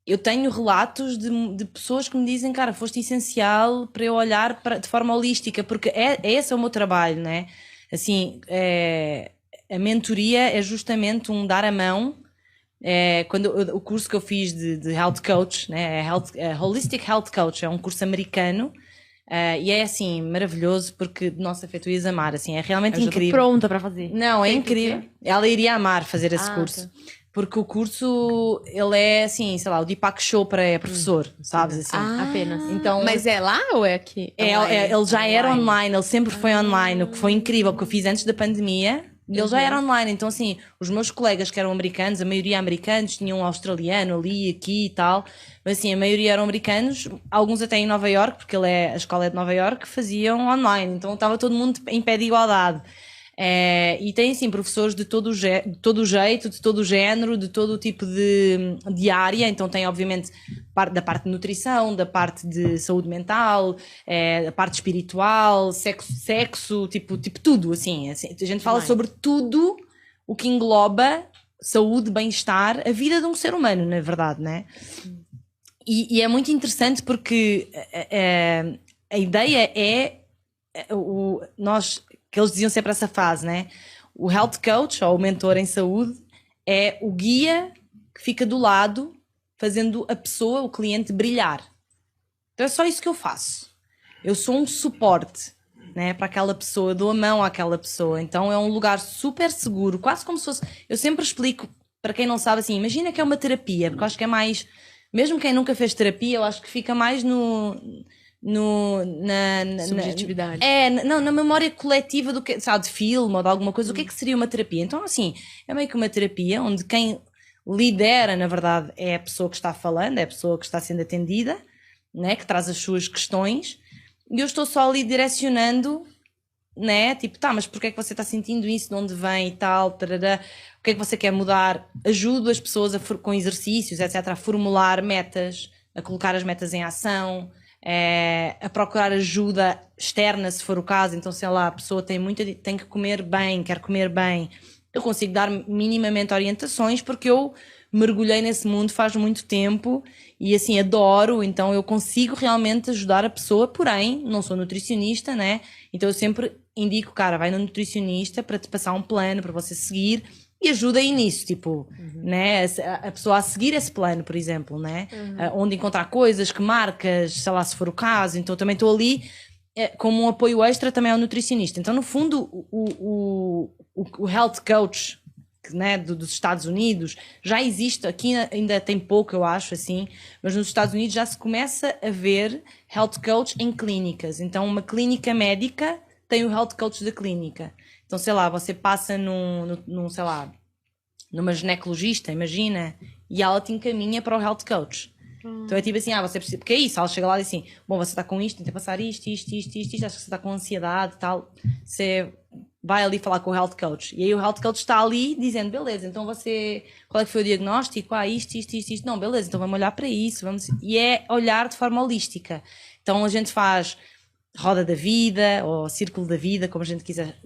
eu tenho relatos de pessoas que me dizem, cara, foste essencial para eu olhar de forma holística, porque esse é o meu trabalho, né, assim, a mentoria é justamente um dar a mão. Quando o curso que eu fiz de Health Coach, né, Holistic Health Coach, é um curso americano, e é assim, maravilhoso, porque, nossa, Fê, tu ias amar, assim, é realmente Eu já tô incrível. pronta pra fazer. Não, é Sei incrível. por quê? Ela iria amar fazer esse curso. Tá. Porque o curso, ele é assim, sei lá, o Deepak Chopra é professor, sabes, assim. Apenas. Então, Mas é lá ou é aqui? ele já era online, ele sempre foi online, o que foi incrível, porque eu fiz antes da pandemia, e ele já era online, então assim, os meus colegas que eram americanos, a maioria americanos, tinham um australiano ali, aqui e tal, mas assim, a maioria eram americanos, alguns até em Nova York, porque a escola é de Nova York, faziam online, então estava todo mundo em pé de igualdade. E tem assim professores de todo o jeito, de todo o género, de todo o tipo de área, então tem obviamente da parte de nutrição, da parte de saúde mental, da parte espiritual, sexo, tipo tudo, assim, a gente fala sobre tudo o que engloba saúde, bem-estar, a vida de um ser humano, na verdade, né? E é muito interessante porque a ideia é que eles diziam sempre essa frase, né? O health coach, ou o mentor em saúde, é o guia que fica do lado, fazendo a pessoa, o cliente, brilhar. Então é só isso que eu faço. Eu sou um suporte, né, para aquela pessoa, dou a mão àquela pessoa. Então é um lugar super seguro, quase como se fosse... Eu sempre explico, para quem não sabe, assim, imagina que é uma terapia, porque eu acho que é mais... Mesmo quem nunca fez terapia, eu acho que fica mais na subjetividade. Na memória coletiva do que, sabe, de filme ou de alguma coisa, o que é que seria uma terapia? Então, assim, é meio que uma terapia onde quem lidera, na verdade, é a pessoa que está falando, é a pessoa que está sendo atendida, né, que traz as suas questões, e eu estou só ali direcionando, né, tipo, mas porquê é que você está sentindo isso, de onde vem e tal, tarará, o que é que você quer mudar? Ajudo as pessoas com exercícios, etc., a formular metas, a colocar as metas em ação, a procurar ajuda externa, se for o caso. Então, sei lá, a pessoa tem que comer bem, quer comer bem. Eu consigo dar minimamente orientações porque eu mergulhei nesse mundo faz muito tempo e assim adoro, então eu consigo realmente ajudar a pessoa, porém não sou nutricionista, né? Então eu sempre indico, cara, vai no nutricionista para te passar um plano para você seguir e ajuda aí nisso, tipo, né? A pessoa a seguir esse plano, por exemplo, né? Onde encontrar coisas, que marcas, sei lá, se for o caso. Então também estou ali como um apoio extra também ao nutricionista. Então no fundo o health coach, né, dos Estados Unidos já existe, aqui ainda tem pouco, eu acho, assim, mas nos Estados Unidos já se começa a ver health coach em clínicas. Então uma clínica médica tem o health coach da clínica. Então, sei lá, você passa sei lá, numa ginecologista, imagina, e ela te encaminha para o health coach. Então é tipo assim, você precisa, porque é isso, ela chega lá e diz assim, bom, você está com isto, tenta passar isto, acho que você está com ansiedade e tal, você vai ali falar com o health coach. E aí o health coach está ali dizendo, beleza, então qual é que foi o diagnóstico? Isto. Não, beleza, então vamos olhar para isso. E é olhar de forma holística. Então a gente faz roda da vida, ou círculo da vida, como a gente quiser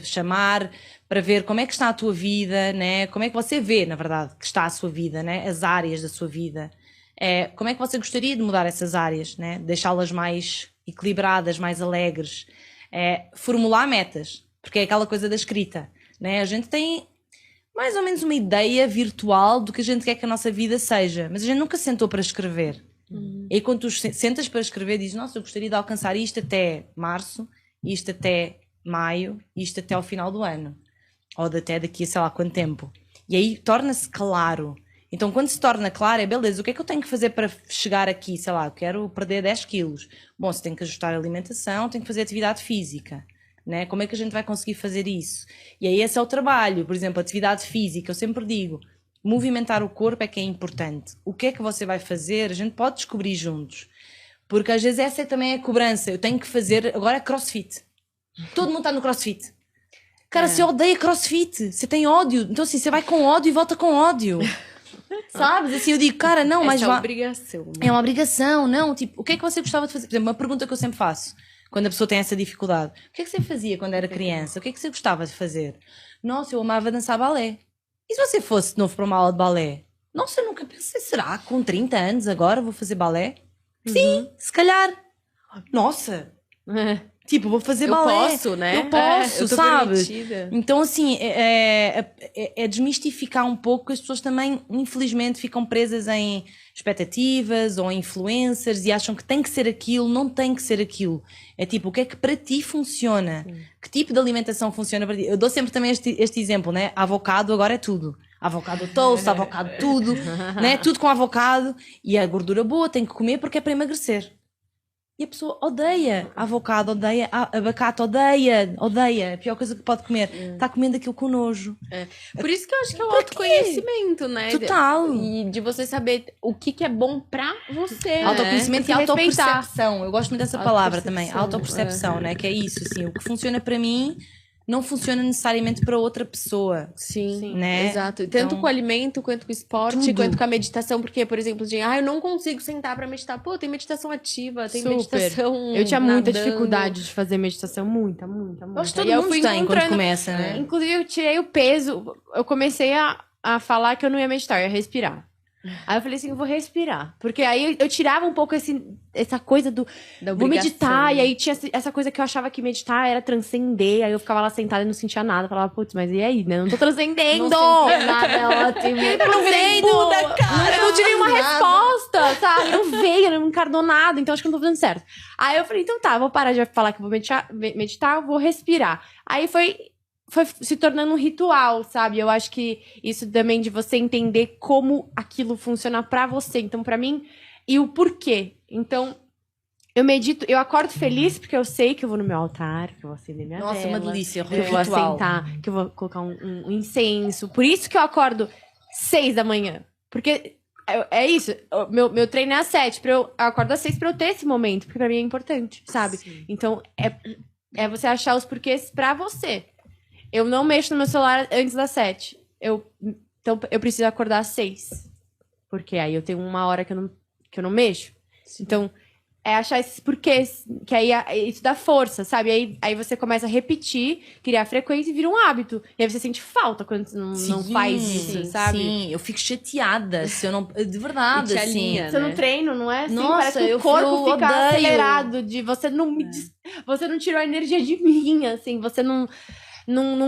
chamar, para ver como é que está a tua vida, né? Como é que você vê, na verdade, que está a sua vida, né? As áreas da sua vida. Como é que você gostaria de mudar essas áreas, né? Deixá-las mais equilibradas, mais alegres. Formular metas. Porque é aquela coisa da escrita, né? A gente tem mais ou menos uma ideia virtual do que a gente quer que a nossa vida seja, mas a gente nunca sentou para escrever. E aí quando tu sentas para escrever, dizes, nossa, eu gostaria de alcançar isto até março, isto até maio, isto até ao final do ano. Ou até daqui a sei lá quanto tempo. E aí torna-se claro. Então quando se torna claro, beleza, o que é que eu tenho que fazer para chegar aqui? Sei lá, eu quero perder 10 quilos. Bom, você tem que ajustar a alimentação, tem que fazer atividade física. Né? Como é que a gente vai conseguir fazer isso? E aí esse é o trabalho, por exemplo, atividade física, eu sempre digo, movimentar o corpo é que é importante. O que é que você vai fazer? A gente pode descobrir juntos. Porque às vezes essa também é a cobrança, eu tenho que fazer, agora é crossfit. Todo mundo está no crossfit. Cara, você odeia crossfit, você tem ódio, então assim, você vai com ódio e volta com ódio. Sabes? Assim, eu digo, cara, não, mas... É uma obrigação. Né? É uma obrigação, não, tipo, o que é que você gostava de fazer? Por exemplo, uma pergunta que eu sempre faço. Quando a pessoa tem essa dificuldade. O que é que você fazia quando era criança? O que é que você gostava de fazer? Nossa, eu amava dançar balé. E se você fosse de novo para uma aula de balé? Nossa, eu nunca pensei, será? Com 30 anos agora vou fazer balé? Sim, se calhar. Nossa! Tipo, vou fazer balé. Eu posso, né? Eu posso, eu tô sabe? permitida. Então, assim, é desmistificar um pouco que as pessoas também, infelizmente, ficam presas em expectativas ou influencers e acham que tem que ser aquilo, não tem que ser aquilo. É tipo, o que é que para ti funciona? Que tipo de alimentação funciona para ti? Eu dou sempre também este exemplo, né? Avocado agora é tudo. Avocado toast, avocado tudo, né? Tudo com avocado. E a gordura boa tem que comer porque é para emagrecer. E a pessoa odeia avocado, odeia abacate, odeia. A pior coisa que pode comer. Está comendo aquilo com nojo. Por isso que eu acho que é o autoconhecimento, né? Total. E de você saber o que é bom pra você, Autoconhecimento né? e autopercepção. Eu gosto muito dessa palavra também. Autopercepção. Autopercepção, né? Que é isso, assim. O que funciona para mim não funciona necessariamente para outra pessoa. Sim, né? Exato. Tanto Então, com o alimento, quanto com o esporte, tudo. quanto com a meditação. Porque, por exemplo, eu não consigo sentar pra meditar. Pô, tem meditação ativa, tem Super. meditação Eu tinha muita nadando. dificuldade de fazer meditação, muita. Acho que todo E eu mundo fui tem quando encontrando- começa, né? Inclusive, eu tirei o peso. Eu comecei a falar que eu não ia meditar, eu ia respirar. Aí eu falei assim, eu vou respirar. Porque aí eu tirava um pouco essa coisa do... Da Vou meditar. obrigação. E aí tinha essa coisa que eu achava que meditar era transcender. Aí eu ficava lá sentada e não sentia nada. Falava, putz, mas e aí, né? Eu não tô transcendendo. Não sentia nada, é ótimo. Eu não virei vendo. Buda, cara. Eu não tive uma Nada. resposta, sabe? Não veio, não me encarnou nada. Então acho que eu não tô fazendo certo. Aí eu falei, então tá, vou parar de falar que eu vou meditar, eu vou respirar. Aí foi se tornando um ritual, sabe? Eu acho que isso também de você entender como aquilo funciona pra você. Então, pra mim, e o porquê. Então, eu medito, eu acordo feliz porque eu sei que eu vou no meu altar, que eu vou acender minha Nossa, vela. uma delícia. Que eu vou Ritual. assentar, que eu vou colocar um incenso. Por isso que eu acordo 6 da manhã. Porque é isso, meu treino é às 7. Eu acordo às 6 pra eu ter esse momento, porque pra mim é importante, sabe? Sim. Então, é você achar os porquês pra você. Eu não mexo no meu celular antes das 7. Então, eu preciso acordar às 6. Porque aí eu tenho uma hora que eu não mexo. Então, é achar esses porquês, que aí isso dá força, sabe? Aí você começa a repetir, criar frequência e vira um hábito. E aí você sente falta quando você não faz isso, sabe? Sim, eu fico chateada se eu não... De verdade, E te assim. alinha, Você né? não treina, não é assim? Nossa, Parece que eu o corpo odeio. fica acelerado de você não você não tirou a energia de mim, assim, você não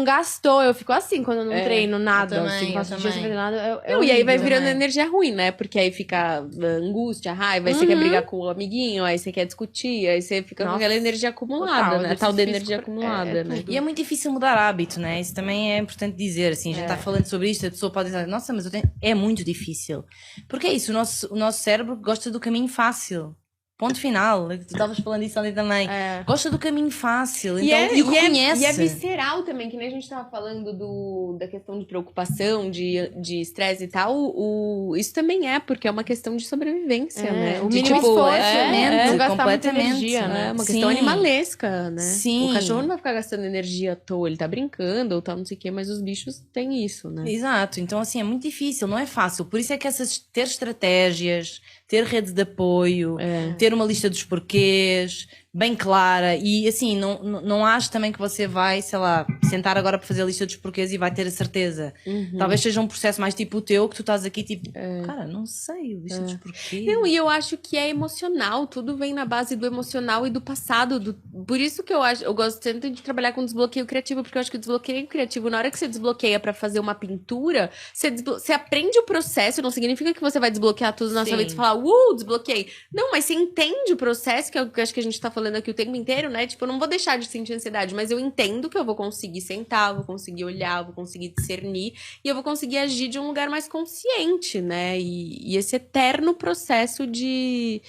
gastou. Eu fico assim quando eu não treino nada. eu também, assim, eu passo o dia sem também. fazer nada. Não, e aí vai horrível. virando também. energia ruim, né? Porque aí fica angústia, raiva, aí você quer brigar com o amiguinho, aí você quer discutir, aí você fica com Nossa, aquela energia acumulada, total, né? A tal da exercício energia físico acumulada, é né? tudo. E é muito difícil mudar hábito, né? Isso também é importante dizer, assim, a gente está falando sobre isto, a pessoa pode dizer, nossa, mas é muito difícil. Porque é isso, o nosso cérebro gosta do caminho fácil. Ponto final. Tu estavas falando isso ali também. Gosta do caminho fácil, então, e o conhece. E é visceral também, que nem a gente tava falando da questão de preocupação, de estresse e tal. Isso também porque é uma questão de sobrevivência, né? O De, mínimo esforço, completamente, não gastar muita completamente. energia, né? É uma Sim. questão animalesca, né? Sim. O cachorro não vai ficar gastando energia à toa, ele tá brincando ou tal, não sei o quê, mas os bichos têm isso, né? Exato, então assim, é muito difícil, não é fácil. Por isso é que ter estratégias, ter rede de apoio, ter uma lista dos porquês bem clara e assim, não acho também que você vai, sei lá, sentar agora para fazer a lista dos porquês e vai ter a certeza. Talvez seja um processo mais tipo o teu, que tu estás aqui tipo, cara, não sei, lista dos porquês. Não, e eu acho que é emocional, tudo vem na base do emocional e do passado. Por isso que eu gosto tanto de trabalhar com desbloqueio criativo, porque eu acho que o desbloqueio criativo, na hora que você desbloqueia pra fazer uma pintura, você aprende o processo, não significa que você vai desbloquear tudo na sua vida e falar, desbloqueei. Não, mas você entende o processo, que é o que eu acho que a gente tá falando aqui o tempo inteiro, né? Tipo, eu não vou deixar de sentir ansiedade, mas eu entendo que eu vou conseguir sentar, eu vou conseguir olhar, eu vou conseguir discernir e eu vou conseguir agir de um lugar mais consciente, né? E esse eterno processo de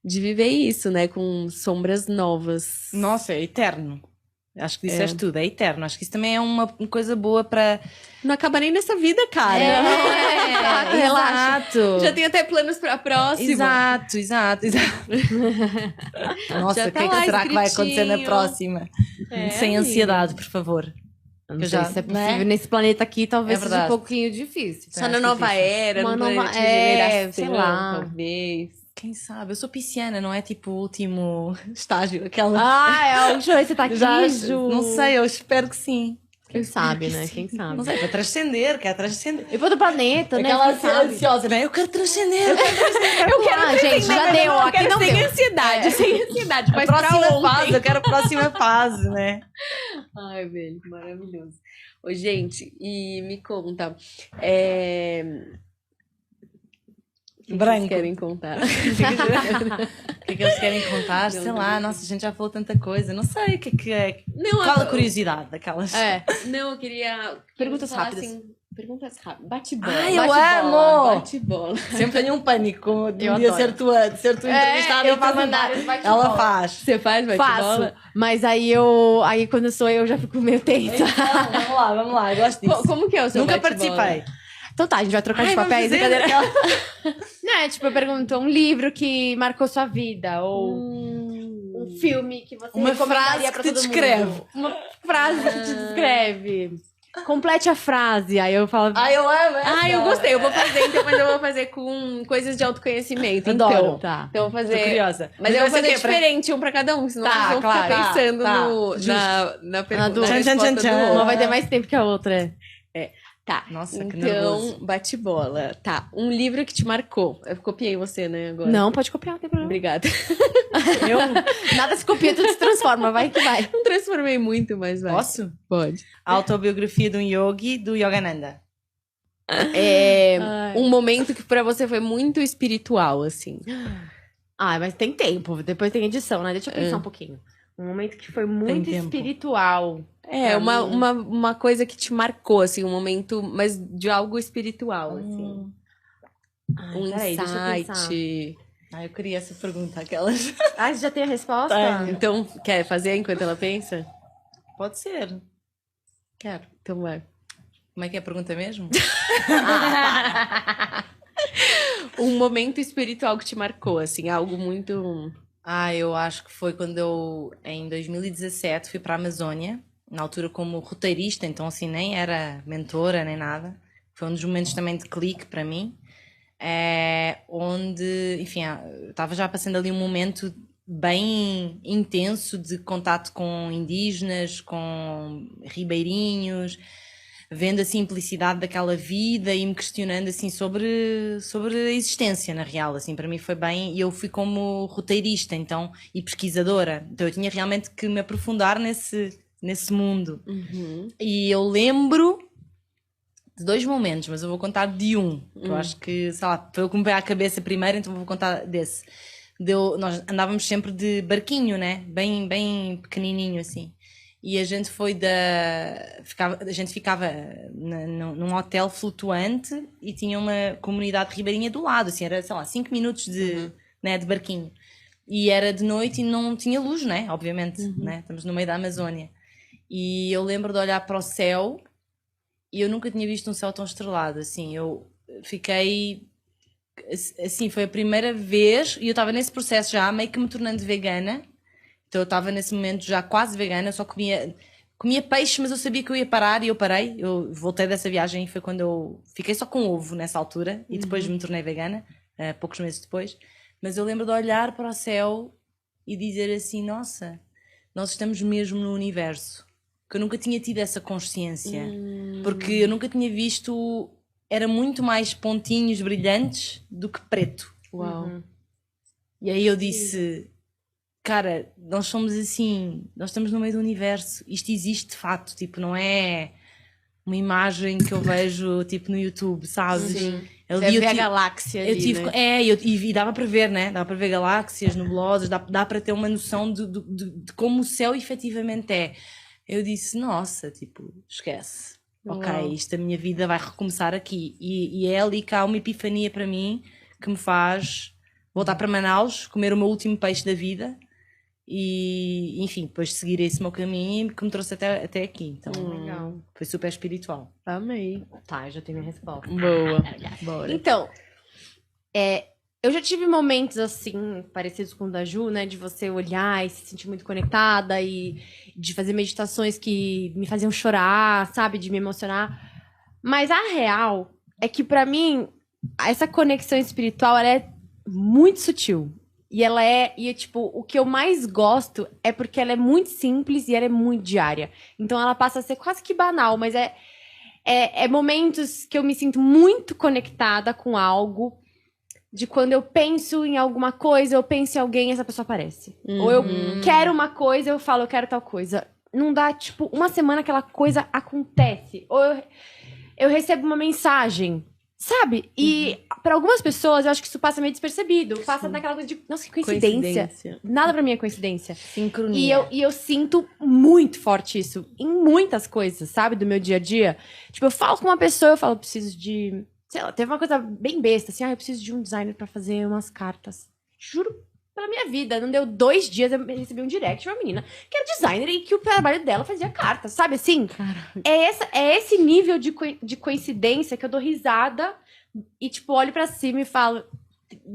viver isso, né? Com sombras novas. Nossa, é eterno. Acho que disseste tudo, é eterno. Acho que isso também é uma coisa boa para... Não acaba nem nessa vida, cara. Exato, Relaxa. Já tem até planos pra próxima. Exato. Nossa, Já o tá que é lá que será que vai acontecer na escritinho. próxima? Sem ansiedade, por favor. Não Eu sei já- se é né? possível. Nesse planeta aqui, talvez É seja um verdade. pouquinho difícil. Só na nova era, Uma no nova- planeta de regeneração, sei lá. talvez. Quem sabe? Eu sou pisciana, não é tipo o último estágio, aquela... Deixa eu ver se tá aqui, Já, Ju. não sei, eu espero que sim. Quem sabe, né? Quem sabe. Não sei, para transcender, quer transcender. E pro do planeta, né? Aquela Quem sabe? ansiosa, né? Eu quero transcender. Eu quero gente, já deu. Aqui não sem deu. ansiedade, sem ansiedade. Mas pra Próxima ontem. fase, eu quero a próxima fase, né? Ai, velho, maravilhoso. Ô, gente, e me conta, o que Branco. vocês querem contar? O que é que eles querem contar? Sei lá, nossa, a gente já falou tanta coisa. Não sei o que é. Não, Qual a curiosidade daquelas? Não, eu queria... Perguntas falar rápidas. Assim, perguntas rápidas. Bate-bola. Ai, eu bate-bola, amo! Bate-bola. Sempre tenho um pânico de Eu um dia adoro. ser tu entrevistada eu e tu faço mandar. vários bate-bola. Ela faz. Você faz bate-bola? Faço. Mas aí quando sou eu já fico meio tensa. Então, vamos lá, eu gosto disso. Como que é o seu Nunca bate-bola? participei. Então tá, a gente vai trocar de Ai, vamos papéis. dizer Brincadeira. aquela- Não, é tipo, eu pergunto um livro que marcou sua vida, ou um filme que você Uma recomendaria frase pra que te todo descreve. mundo. Uma frase que te descreve. Complete a frase. Aí eu falo. Ai, eu amo essa. Eu gostei. Eu vou fazer, então, mas eu vou fazer com coisas de autoconhecimento. Adoro. Então, Tá. então eu vou Tô fazer... curiosa. Mas eu vou vai ser fazer o quê? diferente, um pra cada um, senão Tá, vocês vão claro. ficar pensando Tá, na pergunta. do- na Tchan, resposta tchan, do tchan. outro. Uma vai ter mais tempo que a outra. Tá, Nossa, que então, nervoso. bate-bola. Tá, um livro que te marcou. Eu copiei você, né, agora. Não, pode copiar, não tem problema. Obrigada. Nada se copia, tudo se transforma. Vai que vai. Não transformei muito, mas vai. Posso? Pode. A autobiografia de um yogi, do Yogananda. Um momento que pra você foi muito espiritual, assim. Mas tem tempo. Depois tem edição, né? Deixa eu pensar um pouquinho. Um momento que foi muito tempo. espiritual. É, Pra uma coisa que te marcou, assim, um momento, mas de algo espiritual, assim. Um Peraí, deixa eu pensar. insight. Eu queria essa pergunta, aquelas. Você já tem a resposta? Tenho. Então, quer fazer enquanto ela pensa? Pode ser. Quero. Então vai. Como é que é a pergunta mesmo? Um momento espiritual que te marcou, assim, algo muito... Eu acho que foi quando eu, em 2017, fui para a Amazónia, na altura como roteirista, então assim, nem era mentora, nem nada. Foi um dos momentos também de clique para mim. onde, enfim, estava já passando ali um momento bem intenso de contato com indígenas, com ribeirinhos, vendo a simplicidade daquela vida e me questionando assim sobre a existência na real, assim, para mim foi bem, e eu fui como roteirista então, e pesquisadora, então eu tinha realmente que me aprofundar nesse mundo. E eu lembro de 2 momentos, mas eu vou contar de um, que eu acho que, sei lá, foi o que me veio à cabeça primeiro, então vou contar desse. Nós andávamos sempre de barquinho, né? Bem, bem pequenininho assim. E a gente a gente ficava num hotel flutuante e tinha uma comunidade ribeirinha do lado, assim, era, sei lá, 5 minutos né, de barquinho. E era de noite e não tinha luz, né? Obviamente, né? Estamos no meio da Amazónia. E eu lembro de olhar para o céu e eu nunca tinha visto um céu tão estrelado, assim. Eu fiquei... Assim, foi a primeira vez, e eu estava nesse processo já, meio que me tornando vegana. Então eu estava nesse momento já quase vegana, só comia peixe, mas eu sabia que eu ia parar e eu parei. Eu voltei dessa viagem e foi quando eu fiquei só com ovo nessa altura e depois me tornei vegana, poucos meses depois. Mas eu lembro de olhar para o céu e dizer assim, nossa, nós estamos mesmo no universo. Que eu nunca tinha tido essa consciência, porque eu nunca tinha visto, era muito mais pontinhos brilhantes do que preto. Uau. E aí eu disse, cara, nós somos assim, nós estamos no meio do universo, isto existe de fato, tipo, não é uma imagem que eu vejo tipo no YouTube, sabes? Sim. Ali Você vê a galáxia ali, né? E dava para ver, né? Dava para ver galáxias, nebulosas, dá para ter uma noção de como o céu efetivamente é. Eu disse, nossa, tipo, esquece. Ok, a minha vida vai recomeçar aqui. E é ali que há uma epifania para mim que me faz voltar para Manaus, comer o meu último peixe da vida e, enfim, depois seguir esse meu caminho que me trouxe até aqui. Então, Legal. foi super espiritual. Amei. Tá, eu já tenho minha resposta. Boa. Bora. Então, eu já tive momentos assim, parecidos com o da Ju, né? De você olhar e se sentir muito conectada e de fazer meditações que me faziam chorar, sabe? De me emocionar. Mas a real é que, pra mim, essa conexão espiritual, ela é muito sutil. E tipo, o que eu mais gosto é porque ela é muito simples e ela é muito diária. Então ela passa a ser quase que banal, mas é momentos que eu me sinto muito conectada com algo, de quando eu penso em alguma coisa, eu penso em alguém, essa pessoa aparece. Ou eu quero uma coisa, eu falo, eu quero tal coisa. Não dá, tipo, uma semana aquela coisa acontece. Ou eu recebo uma mensagem, sabe? E pra algumas pessoas, eu acho que isso passa meio despercebido. Passa naquela coisa de, nossa, que coincidência. Nada pra mim é coincidência. Sincronia. E eu sinto muito forte isso em muitas coisas, sabe? Do meu dia a dia. Tipo, eu falo com uma pessoa, eu falo, preciso de... Sei lá, teve uma coisa bem besta, assim, eu preciso de um designer pra fazer umas cartas. Juro pela minha vida, não deu 2 dias, eu recebi um direct de uma menina que era designer e que o trabalho dela fazia cartas, sabe assim? É esse nível de coincidência que eu dou risada e, tipo, olho pra cima e falo...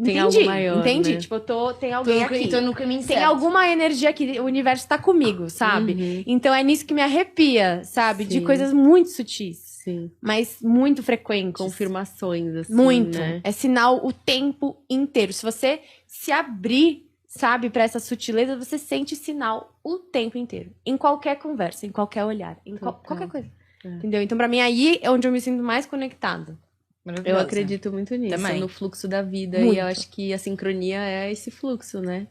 Tem algo maior, entendi. né? Tipo, tem alguém aqui. Tô no caminho Tem certo. alguma energia aqui, o universo tá comigo, sabe? Então é nisso que me arrepia, sabe? De Sim. coisas muito sutis. Sim. Mas muito frequentes. Confirmações, assim, Muito. né? É sinal o tempo inteiro. Se você se abrir, sabe, pra essa sutileza, você sente sinal o tempo inteiro. Em qualquer conversa, em qualquer olhar, em qualquer coisa. Entendeu? Então, pra mim, aí é onde eu me sinto mais conectada. Eu acredito muito nisso, Também. no fluxo da vida. Muito. E eu acho que a sincronia é esse fluxo, né?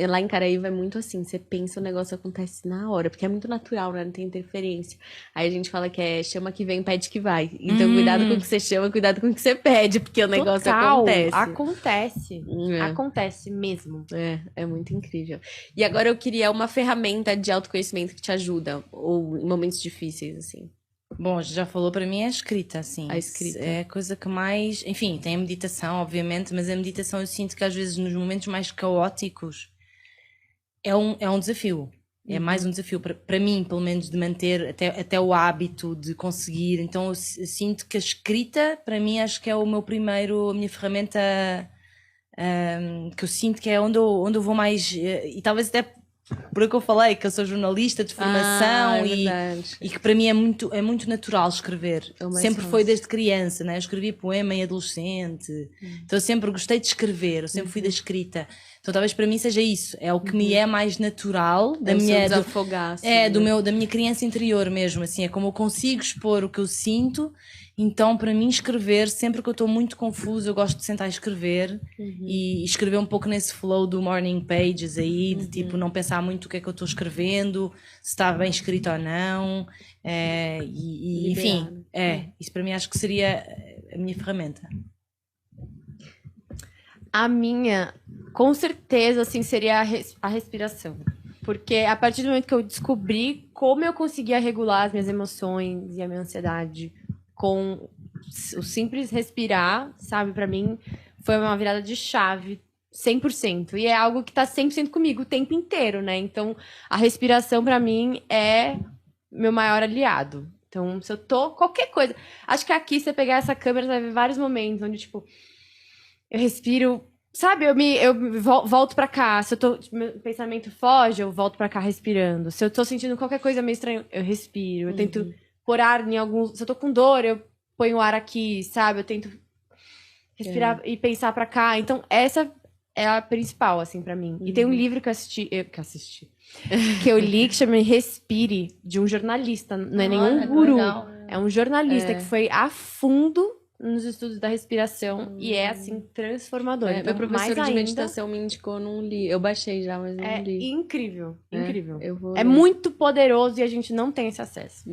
Lá em Caraíva é muito assim, você pensa, o negócio acontece na hora, porque é muito natural, né? Não tem interferência. Aí a gente fala que é chama que vem, pede que vai. Então, cuidado com o que você chama, cuidado com o que você pede, porque o negócio Total, acontece. Acontece. É. Acontece mesmo. É muito incrível. E agora eu queria uma ferramenta de autoconhecimento que te ajuda, ou em momentos difíceis, assim. Bom, a gente já falou, para mim é a escrita, assim. A escrita. É a coisa que mais... Enfim, tem a meditação, obviamente, mas a meditação eu sinto que às vezes nos momentos mais caóticos é um desafio. É mais um desafio para mim, pelo menos, de manter até o hábito de conseguir. Então eu sinto que a escrita, para mim, acho que é a minha ferramenta que eu sinto que é onde eu vou mais... E talvez até Por que eu falei que eu sou jornalista de formação é e verdade. que para mim é muito natural escrever. É o mais Sempre fácil. foi desde criança, né? Eu escrevi poema em adolescente. Então eu sempre gostei de escrever, eu sempre fui da escrita. Então talvez para mim seja isso. É o que me é mais natural da É o seu minha desafogar, assim, é né? da minha criança interior mesmo, assim, é como eu consigo expor o que eu sinto. Então, para mim, escrever, sempre que eu estou muito confusa, eu gosto de sentar e escrever e escrever um pouco nesse flow do morning pages aí, de tipo, não pensar muito o que é que eu estou escrevendo, se está bem escrito ou não. Enfim, isso para mim acho que seria a minha ferramenta. A minha, com certeza, assim, seria a respiração. Porque a partir do momento que eu descobri como eu conseguia regular as minhas emoções e a minha ansiedade com o simples respirar, sabe? Pra mim, foi uma virada de chave 100%. E é algo que tá 100% comigo o tempo inteiro, né? Então, a respiração, pra mim, é meu maior aliado. Então, se eu tô... Qualquer coisa... Acho que aqui, se você pegar essa câmera, você vai ver vários momentos onde, tipo... Eu respiro, sabe? Volto pra cá. Se eu tô, meu pensamento foge, eu volto pra cá respirando. Se eu tô sentindo qualquer coisa meio estranha, eu respiro. Eu tento pôr ar em alguns. Se eu tô com dor, eu ponho o ar aqui, sabe? Eu tento respirar e pensar pra cá. Então, essa é a principal, assim, pra mim. E tem um livro que eu li que chama Respire, de um jornalista. Não é nenhum guru. Legal. É um jornalista que foi a fundo nos estudos da respiração e é, assim, transformador. Meu Então, professor mais de ainda, meditação me indicou, não li. Eu baixei já, mas não é li. incrível, incrível. Eu vou É ler. muito poderoso e a gente não tem esse acesso.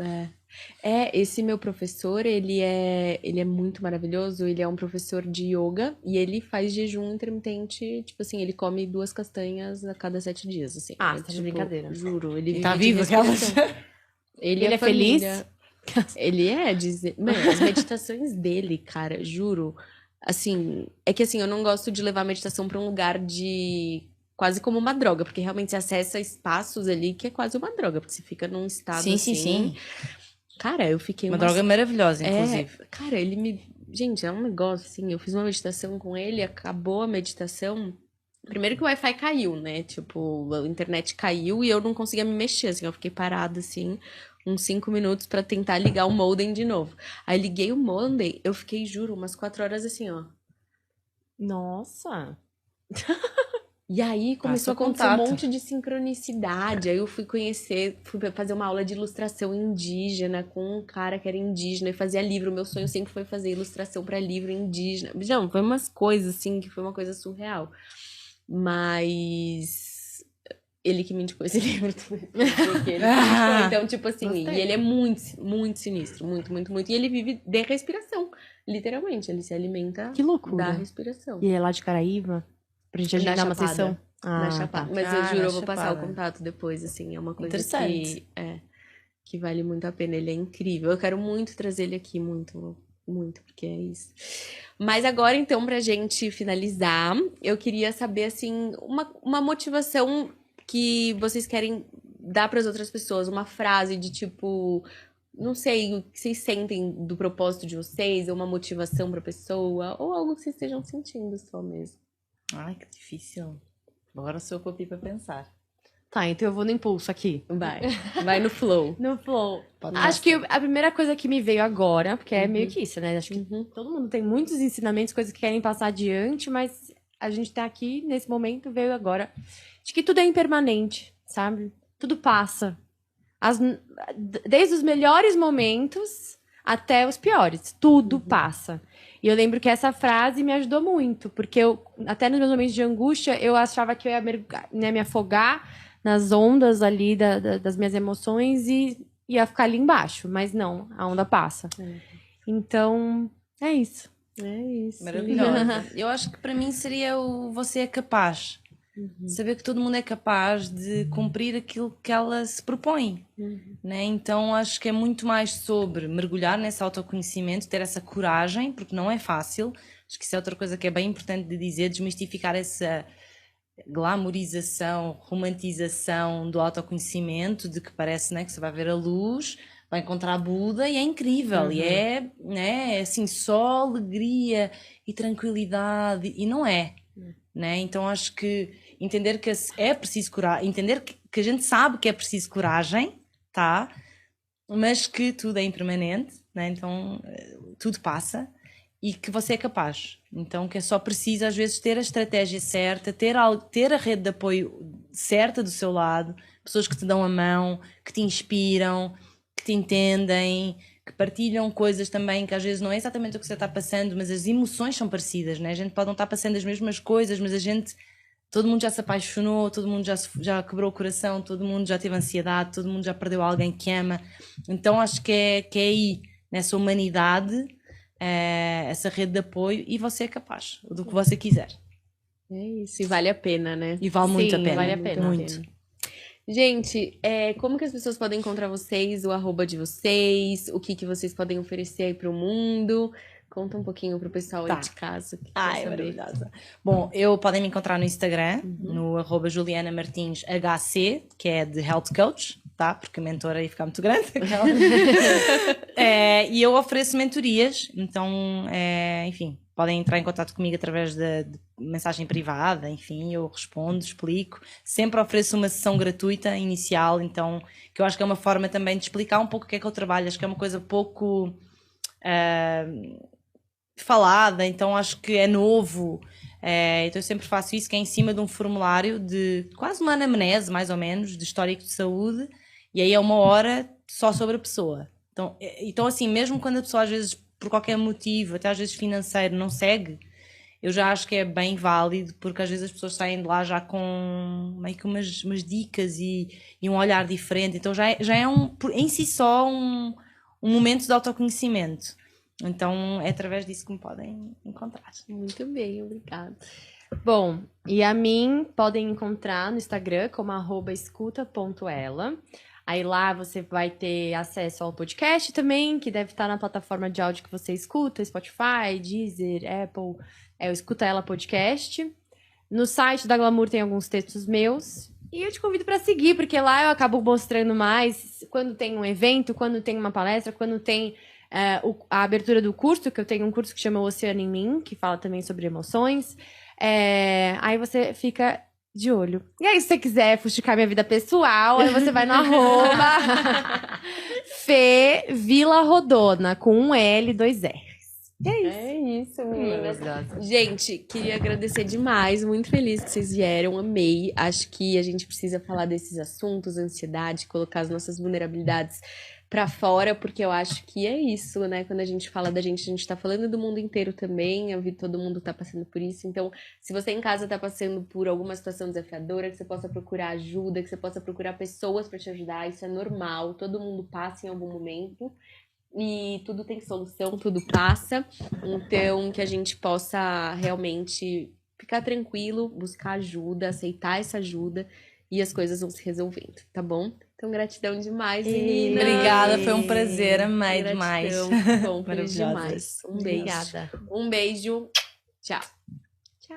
Esse meu professor, ele é muito maravilhoso, ele é um professor de yoga e ele faz jejum intermitente, tipo assim, ele come 2 castanhas a cada 7 dias, assim. Ah, É, você tá de tipo, brincadeira. Juro, ele Tá vive de vivo aquelas. respiração. Ele é família. feliz? Ele é, mano, as meditações dele, cara, juro. Assim, é que assim, eu não gosto de levar a meditação pra um lugar de quase como uma droga, porque realmente você acessa espaços ali que é quase uma droga, porque você fica num estado Sim, assim. sim. Cara, eu fiquei Uma droga maravilhosa, inclusive. Cara, ele me. Gente, é um negócio assim. Eu fiz uma meditação com ele, acabou a meditação. Primeiro que o Wi-Fi caiu, né? Tipo, a internet caiu e eu não conseguia me mexer, assim. Eu fiquei parada, assim, uns 5 minutos pra tentar ligar o modem de novo. Aí liguei o modem, eu fiquei, juro, umas 4 horas assim, ó. Nossa! E aí começou a Passa o acontecer um contato. monte de sincronicidade. Aí eu fui fazer uma aula de ilustração indígena com um cara que era indígena e fazia livro. Meu sonho sempre foi fazer ilustração pra livro indígena. Não, foi umas coisas assim que foi uma coisa surreal. Mas ele que me indicou esse livro também. Porque ele que me indicou. Então, tipo assim, Gostei. e ele é muito sinistro, muito. E ele vive de respiração, literalmente. Ele se alimenta Que loucura. da respiração. E ele é lá de Caraíba? Pra gente Na agendar uma Chapada. sessão? Na Ah, Chapada. tá. Mas eu Ah, juro, na eu vou passar o Chapada. contato depois, assim, é uma coisa Interessante. que vale muito a pena. Ele é incrível. Eu quero muito trazer ele aqui, muito, porque é isso. Mas agora, então, pra gente finalizar, eu queria saber, assim, uma motivação que vocês querem dar pras outras pessoas, uma frase de tipo, não sei, o que vocês sentem do propósito de vocês, ou uma motivação pra pessoa, ou algo que vocês estejam sentindo só mesmo. Ai, que difícil. Agora sou eu pra pensar. Tá, então eu vou no impulso aqui. Vai no flow. No flow. Pode Acho que a primeira coisa que me veio agora, porque é meio que isso, né? Acho que Uhum. todo mundo tem muitos ensinamentos, coisas que querem passar adiante, mas a gente tá aqui, nesse momento, veio agora. De que tudo é impermanente, sabe? Tudo passa. Desde os melhores momentos até os piores. Tudo passa. E eu lembro que essa frase me ajudou muito, porque até nos meus momentos de angústia, eu achava que eu ia me afogar nas ondas ali das minhas emoções e ia ficar ali embaixo. Mas não, a onda passa. Então, é isso. É isso. Maravilhosa. Eu acho que para mim seria o você é capaz. Saber que todo mundo é capaz de cumprir aquilo que ela se propõe. Né? Então acho que é muito mais sobre mergulhar nesse autoconhecimento, ter essa coragem, porque não é fácil. Acho que isso é outra coisa que é bem importante de dizer, desmistificar essa glamorização, romantização do autoconhecimento, de que parece, né, que você vai ver a luz, vai encontrar Buda e é incrível, e é, né, assim, só alegria e tranquilidade, e não é. Né? Então acho que entender que é preciso curar, entender que que a gente sabe que é preciso coragem, tá? Mas que tudo é impermanente, né? Então tudo passa e que você é capaz. Então que é só preciso às vezes ter a estratégia certa, ter a rede de apoio certa do seu lado, pessoas que te dão a mão, que te inspiram, que te entendem, que partilham coisas também que às vezes não é exatamente o que você está passando, mas as emoções são parecidas, né? A gente pode não estar passando as mesmas coisas, mas todo mundo já se apaixonou, todo mundo já quebrou o coração, todo mundo já teve ansiedade, todo mundo já perdeu alguém que ama. Então acho que é aí, nessa humanidade, essa rede de apoio, e você é capaz do que você quiser. É isso, e vale a pena, né? E vale muito a pena. Vale a pena. Muito. Gente, como que as pessoas podem encontrar vocês, o @, de vocês, o que vocês podem oferecer aí pro mundo? Conta um pouquinho pro pessoal aí de casa. Que quer saber. Maravilhosa. Bom, podem me encontrar no Instagram, no @JulianaMartinsHC, que é de Health Coach, tá? Porque a mentora aí fica muito grande. E eu ofereço mentorias, então, enfim, podem entrar em contato comigo através de mensagem privada, enfim, eu respondo, explico. Sempre ofereço uma sessão gratuita inicial, então, que eu acho que é uma forma também de explicar um pouco o que é que eu trabalho. Acho que é uma coisa pouco falada, então acho que é novo. Então eu sempre faço isso, que é em cima de um formulário de quase uma anamnese, mais ou menos, de histórico de saúde, e aí é 1 hora só sobre a pessoa. Então assim, mesmo quando a pessoa às vezes, por qualquer motivo, até às vezes financeiro, não segue, eu já acho que é bem válido, porque às vezes as pessoas saem de lá já com meio que umas dicas e um olhar diferente. Então já é em si só um momento de autoconhecimento. Então é através disso que me podem encontrar. Muito bem, obrigada. Bom, e a mim podem encontrar no Instagram como @escuta.ela. Aí lá você vai ter acesso ao podcast também, que deve estar na plataforma de áudio que você escuta, Spotify, Deezer, Apple, o Escuta Ela Podcast. No site da Glamour tem alguns textos meus. E eu te convido para seguir, porque lá eu acabo mostrando mais quando tem um evento, quando tem uma palestra, quando tem a abertura do curso, que eu tenho um curso que chama O Oceano em Mim, que fala também sobre emoções. Aí você fica de olho. E aí, se você quiser fuxicar minha vida pessoal, aí você vai no @Fê Vila Rodona, com 1 L e 2 R's. É isso, meninas. Gente, queria agradecer demais, muito feliz que vocês vieram, amei. Acho que a gente precisa falar desses assuntos, ansiedade, colocar as nossas vulnerabilidades pra fora, porque eu acho que é isso, né? Quando a gente fala da gente, a gente tá falando do mundo inteiro também. Eu vi que todo mundo tá passando por isso. Então, se você em casa tá passando por alguma situação desafiadora, que você possa procurar ajuda, que você possa procurar pessoas pra te ajudar, isso é normal. Todo mundo passa em algum momento. E tudo tem solução, tudo passa. Então, que a gente possa realmente ficar tranquilo, buscar ajuda, aceitar essa ajuda e as coisas vão se resolvendo, tá bom? Então, gratidão demais, menina. Obrigada, foi um prazer, amei demais. Bom, feliz demais. Um beijo. Obrigada. Um beijo. Tchau. Tchau.